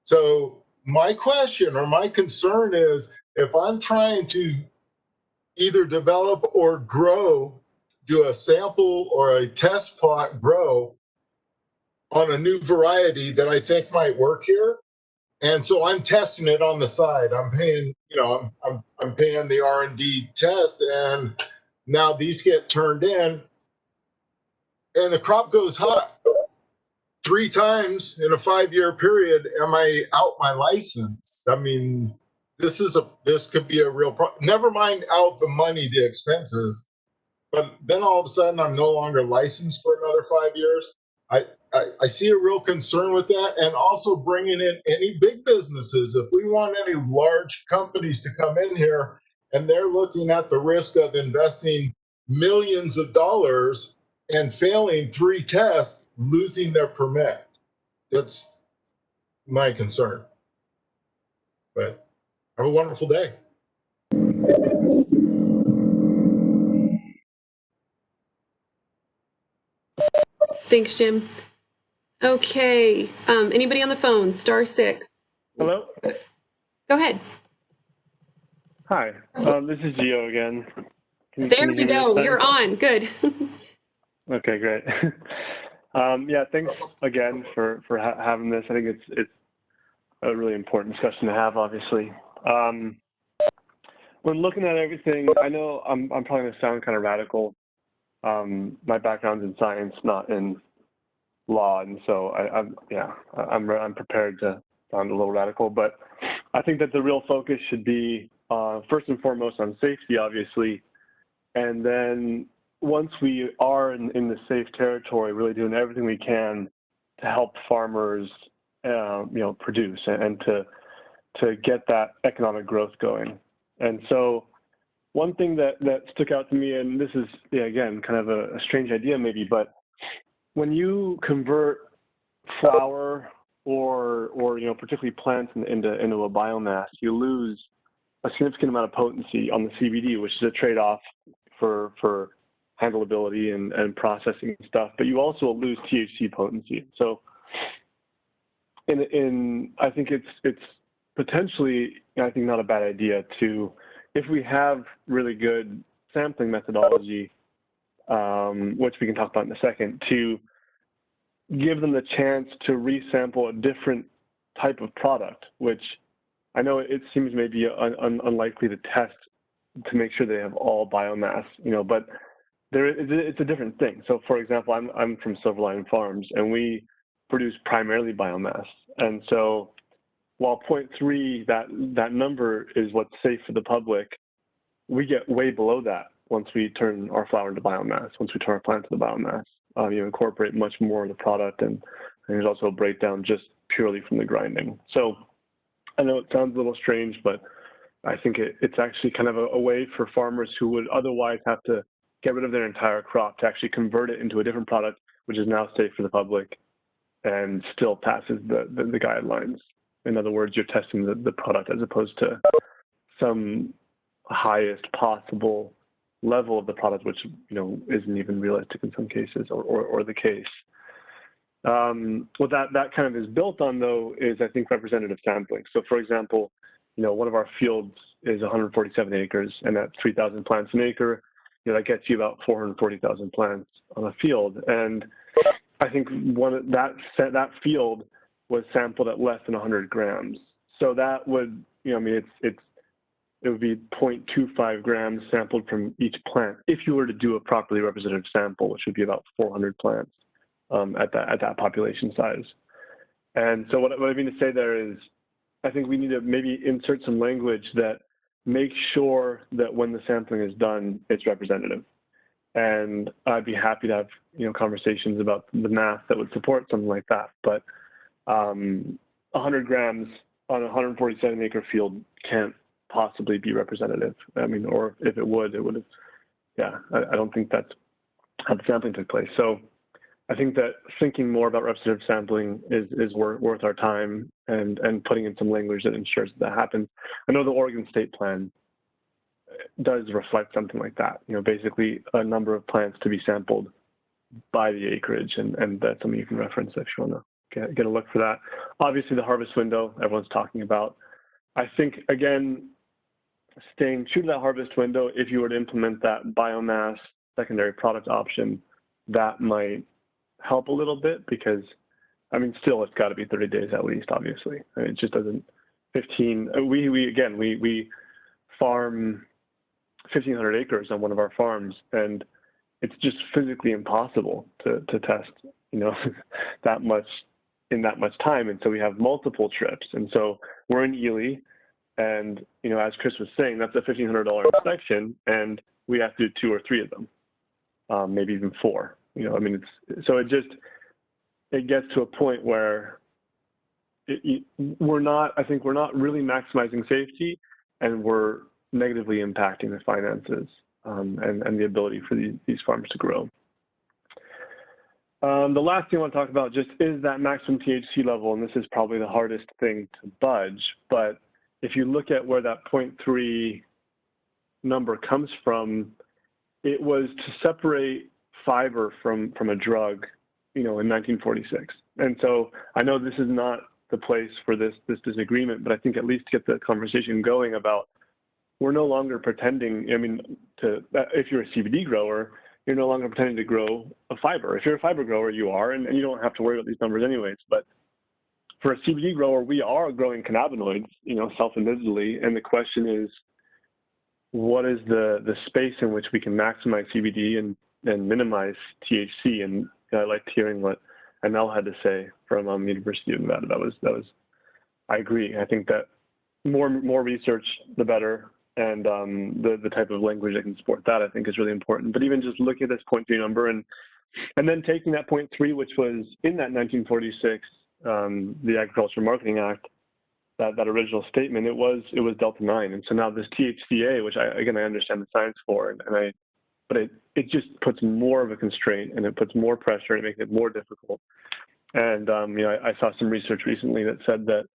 So my question or my concern is, if I'm trying to either develop or grow, do a sample or a test plot grow on a new variety that I think might work here, and so I'm testing it on the side. I'm paying, I'm paying the R&D test, and now these get turned in, and the crop goes hot 3 times in a 5-year period. Am I out my license? I mean, this could be a real problem. Never mind out the money, the expenses, but then all of a sudden I'm no longer licensed for another 5 years. I see a real concern with that, and also bringing in any big businesses. If we want any large companies to come in here and they're looking at the risk of investing millions of dollars and failing 3 tests, losing their permit. That's my concern. But have a wonderful day. Thanks, Jim. Okay. Anybody on the phone? *6. Hello. Go ahead. Hi. This is Gio again. Can There you we hear me this go. time? You're on. Good. Okay, great. Yeah, thanks again for having this. I think it's a really important discussion to have, obviously. When looking at everything, I know I'm probably going to sound kind of radical. My background's in science, not in law, and so I'm prepared to sound a little radical. But I think that the real focus should be first and foremost on safety, obviously, and then once we are in the safe territory, really doing everything we can to help farmers, produce and to get that economic growth going. And so one thing that stuck out to me, and this is, again, kind of a strange idea maybe, but when you convert flower or particularly plants into a biomass, you lose a significant amount of potency on the CBD, which is a trade-off for handleability and processing and stuff, but you also lose THC potency. So I think it's potentially, I think, not a bad idea to, if we have really good sampling methodology, which we can talk about in a second, to give them the chance to resample a different type of product, which I know it seems maybe unlikely to test to make sure they have all biomass, but it's a different thing. So, for example, I'm from Silverline Farms, and we produce primarily biomass, and so while 0.3, that number is what's safe for the public, we get way below that once we turn our flower into biomass, once we turn our plant into biomass. You incorporate much more of the product, and there's also a breakdown just purely from the grinding. So I know it sounds a little strange, but I think it's actually kind of a way for farmers who would otherwise have to get rid of their entire crop to actually convert it into a different product, which is now safe for the public and still passes the guidelines. In other words, you're testing the product as opposed to some highest possible level of the product, which isn't even realistic in some cases, or the case. What that kind of is built on, though, is, I think, representative sampling. So, for example, one of our fields is 147 acres, and at 3,000 plants an acre, that gets you about 440,000 plants on a field. And I think that field was sampled at less than 100 grams. So that would, it would be 0.25 grams sampled from each plant if you were to do a properly representative sample, which would be about 400 plants at that population size. And so what I mean to say there is, I think we need to maybe insert some language that makes sure that when the sampling is done, it's representative. And I'd be happy to have conversations about the math that would support something like that. But 100 grams on a 147 acre field can't possibly be representative. I mean, or if it would have, I don't think that's how the sampling took place. So I think that thinking more about representative sampling is worth our time, and putting in some language that ensures that happens. I know the Oregon State Plan does reflect something like that. Basically a number of plants to be sampled by the acreage, and that's something you can reference if you want to get a look for that. Obviously, the harvest window everyone's talking about. I think, again, staying true to that harvest window, if you were to implement that biomass secondary product option, that might help a little bit, because still it's got to be 30 days at least, obviously. It just doesn't 15. We farm 1,500 acres on one of our farms, and it's just physically impossible to test that much in that much time. And so we have multiple trips, and so we're in Ely, and as Chris was saying, that's a $1,500 inspection, and we have to do 2 or 3 of them, maybe even 4. It it gets to a point where we're not really maximizing safety, and we're negatively impacting the finances and the ability for these farms to grow. The last thing I want to talk about just is that maximum THC level, and this is probably the hardest thing to budge, but if you look at where that 0.3 number comes from, it was to separate fiber from a drug, in 1946. And so I know this is not the place for this disagreement, but I think at least get the conversation going about, we're no longer pretending, if you're a CBD grower, you're no longer pretending to grow a fiber. If you're a fiber grower, you are, and you don't have to worry about these numbers anyways. But for a CBD grower, we are growing cannabinoids, self-admittedly, and the question is, what is the space in which we can maximize CBD and minimize THC? And I liked hearing what ML had to say from University of Nevada. That was I agree. I think that more research, the better, and the type of language that can support that, I think, is really important. But even just looking at this 0.3 number and then taking that 0.3, which was in that 1946, the Agricultural Marketing Act, that original statement, it was delta 9, and so now this THCA, which I understand the science for, but it just puts more of a constraint, and it puts more pressure, and it makes it more difficult. And I saw some research recently that said that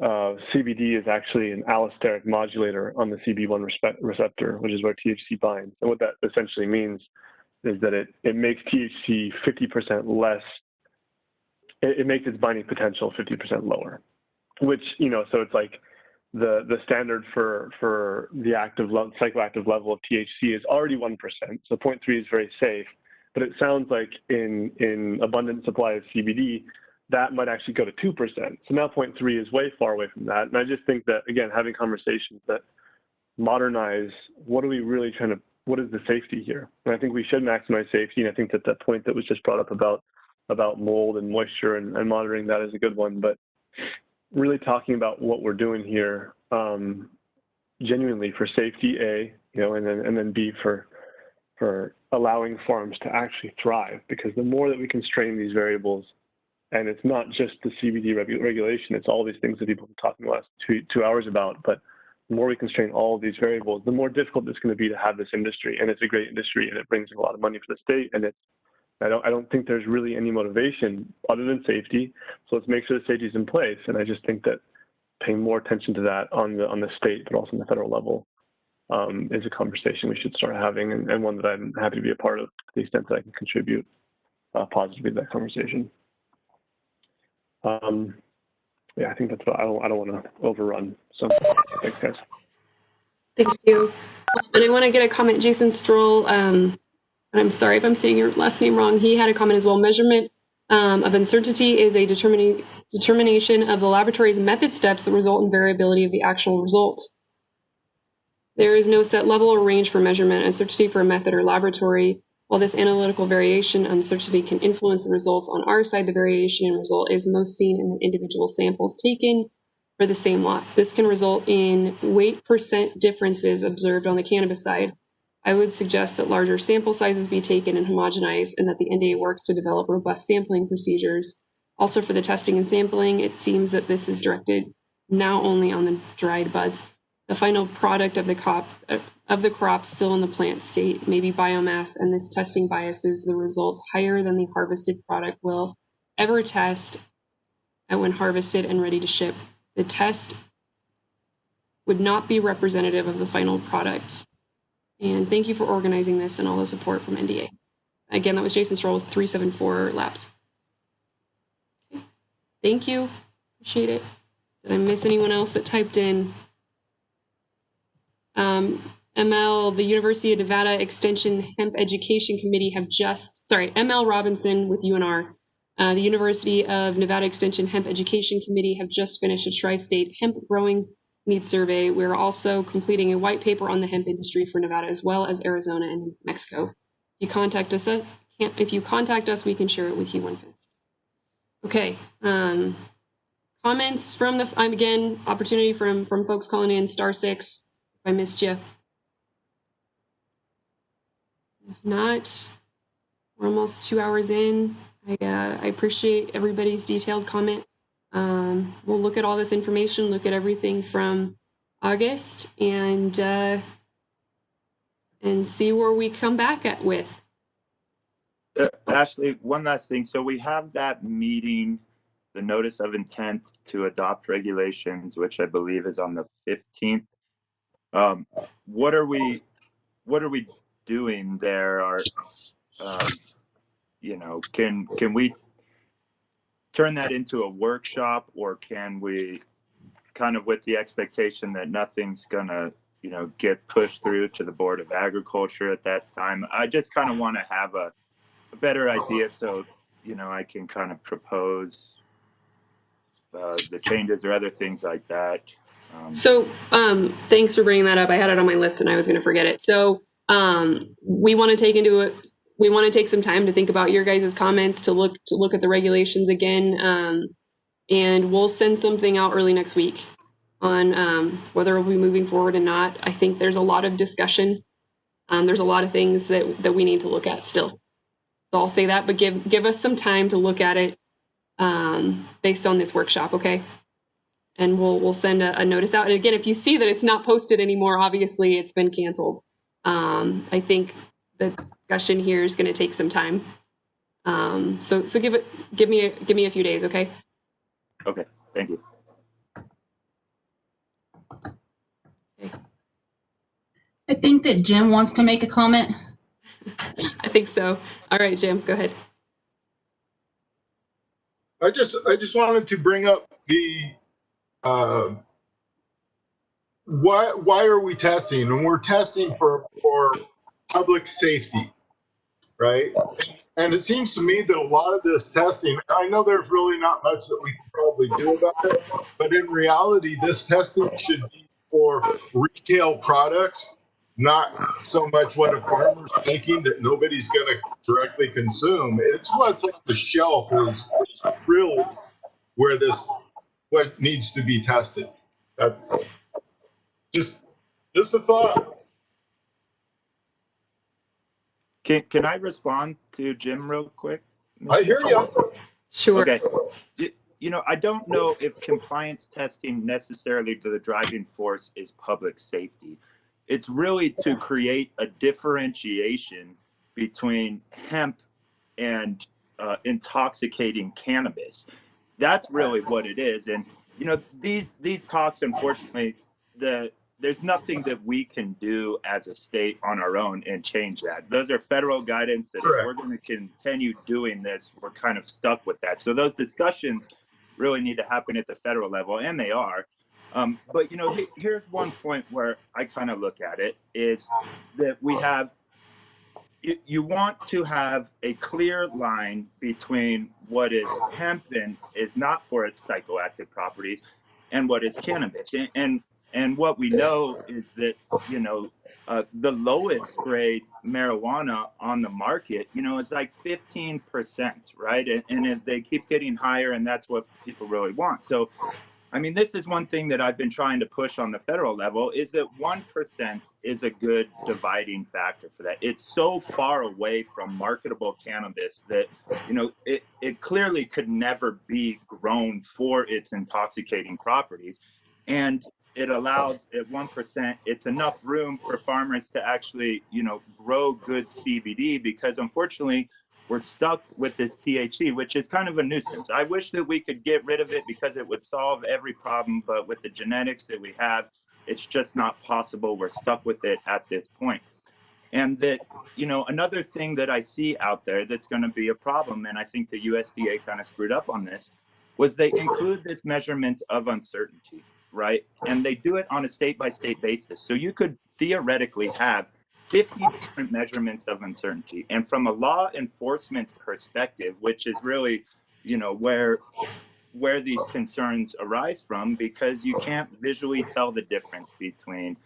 CBD is actually an allosteric modulator on the CB1 receptor, which is where THC binds. And what that essentially means is that it makes THC 50% less. It makes its binding potential 50% lower, which, so it's like the standard for the psychoactive level of THC is already 1%. So 0.3 is very safe, but it sounds like in abundant supply of CBD, that might actually go to 2%. So now 0.3 is way far away from that. And I just think that, again, having conversations that modernize, what is the safety here? And I think we should maximize safety. And I think that the point that was just brought up about mold and moisture and monitoring that is a good one. But really talking about what we're doing here, genuinely for safety, A, and then B, for allowing farms to actually thrive. Because the more that we constrain these variables, and it's not just the CBD regulation, it's all these things that people have been talking the last two hours about, but the more we constrain all of these variables, the more difficult it's going to be to have this industry. And it's a great industry, and it brings in a lot of money for the state, and I don't think there's really any motivation other than safety. So let's make sure the safety is in place. And I just think that paying more attention to that on the state, but also on the federal level, is a conversation we should start having, and one that I'm happy to be a part of to the extent that I can contribute positively to that conversation. I think that's what I don't want to overrun. So thanks, guys. Thanks, you. And I want to get a comment. Jason Stroll, and I'm sorry if I'm saying your last name wrong. He had a comment as well. Measurement of uncertainty is a determination of the laboratory's method steps that result in variability of the actual result. There is no set level or range for measurement uncertainty for a method or laboratory. While this analytical variation uncertainty can influence the results on our side, the variation in result is most seen in the individual samples taken for the same lot. This can result in weight % differences observed on the cannabis side. I would suggest that larger sample sizes be taken and homogenized, and that the NDA works to develop robust sampling procedures. Also, for the testing and sampling, it seems that this is directed now only on the dried buds. The final product of the crop still in the plant state may be biomass, and this testing biases the results higher than the harvested product will ever test when harvested and ready to ship. The test would not be representative of the final product. And thank you for organizing this and all the support from NDA. Again, that was Jason Stroll with 374 Labs. Okay. Thank you. Appreciate it. Did I miss anyone else that typed in? ML, the University of Nevada Extension Hemp Education Committee ML Robinson with UNR. The University of Nevada Extension Hemp Education Committee have just finished a tri-state hemp growing needs survey. We're also completing a white paper on the hemp industry for Nevada, as well as Arizona and Mexico. If you contact us, we can share it with you when finished. Okay. Comments from again, opportunity from folks calling in, *6. I missed you. If not, we're almost 2 hours in. I appreciate everybody's detailed comment. We'll look at all this information, look at everything from August, and see where we come back with. Ashley, one last thing. So we have that meeting, the notice of intent to adopt regulations, which I believe is on the 15th. What are we doing there? You know, can we turn that into a workshop, or can we kind of with the expectation that nothing's gonna, you know, get pushed through to the Board of Agriculture at that time? I just kind of want to have a better idea, so, you know, I can kind of propose the changes or other things like that. So thanks for bringing that up. I had it on my list and I was going to forget it. So we want to take some time to think about your guys' comments, to look at the regulations again, and we'll send something out early next week on whether we'll be moving forward or not. I think there's a lot of discussion. There's a lot of things that we need to look at still. So I'll say that, but give us some time to look at it based on this workshop, okay? And we'll send a notice out. And again, if you see that it's not posted anymore, obviously it's been canceled. I think the discussion here is going to take some time. So give me a few days, okay? Okay, thank you. Okay. I think that Jim wants to make a comment. I think so. All right, Jim, go ahead. I just wanted to bring up the why are we testing? And we're testing for public safety, right? And it seems to me that a lot of this testing, I know there's really not much that we can probably do about it, but in reality, this testing should be for retail products, not so much what a farmer's making that nobody's going to directly consume. It's what's on the shelf is really where what needs to be tested. That's just a thought. Can I respond to Jim real quick? I hear you. Sure. Okay. You know, I don't know if compliance testing necessarily to the driving force is public safety. It's really to create a differentiation between hemp and intoxicating cannabis. That's really what it is. And, you know, these talks, unfortunately, there's nothing that we can do as a state on our own and change that. Those are federal guidance that if we're going to continue doing this, we're kind of stuck with that. So those discussions really need to happen at the federal level, and they are. But, you know, here's one point where I kind of look at it is that we have, you want to have a clear line between what is hemp and is not for its psychoactive properties and what is cannabis. And what we know is that, you know, the lowest grade marijuana on the market, you know, is like 15%, right? And they keep getting higher, and that's what people really want. So, I mean, this is one thing that I've been trying to push on the federal level is that 1% is a good dividing factor for that. It's so far away from marketable cannabis that, you know, it clearly could never be grown for its intoxicating properties. And it allows at 1%, it's enough room for farmers to actually, you know, grow good CBD, because unfortunately, we're stuck with this THC, which is kind of a nuisance. I wish that we could get rid of it because it would solve every problem, but with the genetics that we have, it's just not possible. We're stuck with it at this point. And that, you know, another thing that I see out there that's going to be a problem, and I think the USDA kind of screwed up on this, was they include this measurement of uncertainty, right? And they do it on a state-by-state basis. So you could theoretically have 50 different measurements of uncertainty. And from a law enforcement perspective, which is really, you know, where these concerns arise from, because you can't visually tell the difference between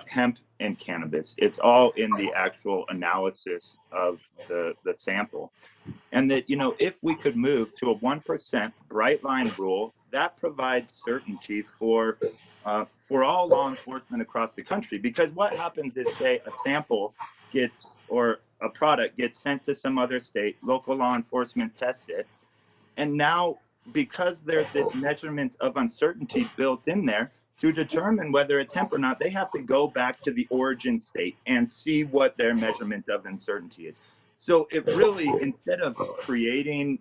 hemp and cannabis. It's all in the actual analysis of the sample. And that, you know, if we could move to a 1% bright line rule, that provides certainty for all law enforcement across the country. Because what happens is, say, a sample gets, or a product gets sent to some other state, local law enforcement tests it, and now because there's this measurement of uncertainty built in there to determine whether it's hemp or not, they have to go back to the origin state and see what their measurement of uncertainty is. So it really, instead of creating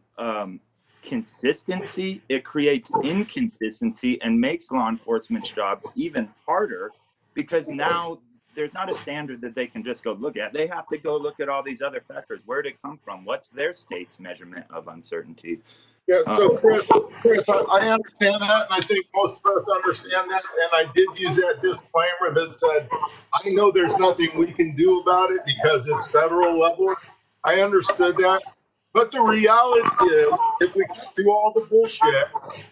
consistency, it creates inconsistency and makes law enforcement's job even harder, because now there's not a standard that they can just go look at. They have to go look at all these other factors. Where did it come from? What's their state's measurement of uncertainty? Yeah, so Chris, I understand that, and I think most of us understand that, and I did use that disclaimer that said, I know there's nothing we can do about it because it's federal level. I understood that, but the reality is, if we cut through all the bullshit,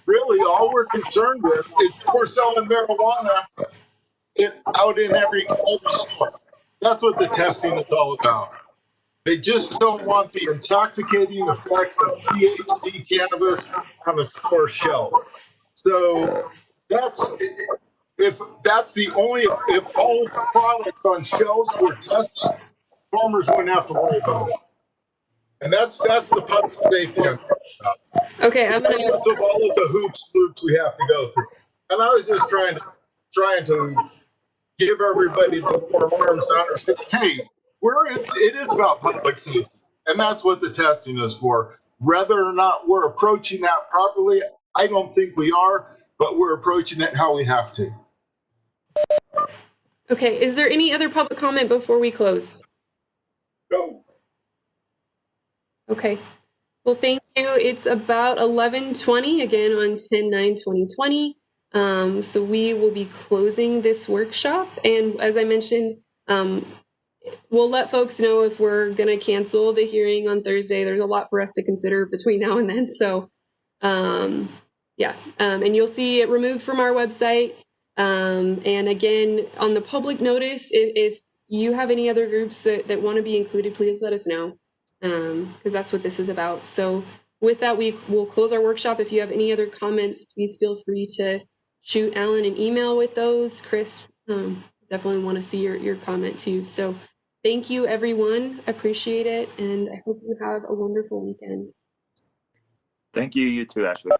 really all we're concerned with is if we're selling marijuana out in every store. That's what the testing is all about. They just don't want the intoxicating effects of THC cannabis on a store shelf. So if all products on shelves were tested, farmers wouldn't have to worry about it. And that's the public safety I'm talking about. Okay, I'm gonna. Regardless of all of the hoops we have to go through. And I was just trying to give everybody the four arms to understand, hey, it is about public safety. And that's what the testing is for. Whether or not we're approaching that properly, I don't think we are, but we're approaching it how we have to. Okay, is there any other public comment before we close? Go. Okay. Well, thank you. It's about 11:20 again on 10/9/2020. So we will be closing this workshop. And as I mentioned, we'll let folks know if we're going to cancel the hearing on Thursday. There's a lot for us to consider between now and then. So, yeah, and you'll see it removed from our website. And again, on the public notice, if you have any other groups that want to be included, please let us know, because that's what this is about. So with that, we will close our workshop. If you have any other comments, please feel free to shoot Alan an email with those. Chris, definitely want to see your comment too. So thank you, everyone. Appreciate it. And I hope you have a wonderful weekend. Thank you, you too, Ashley.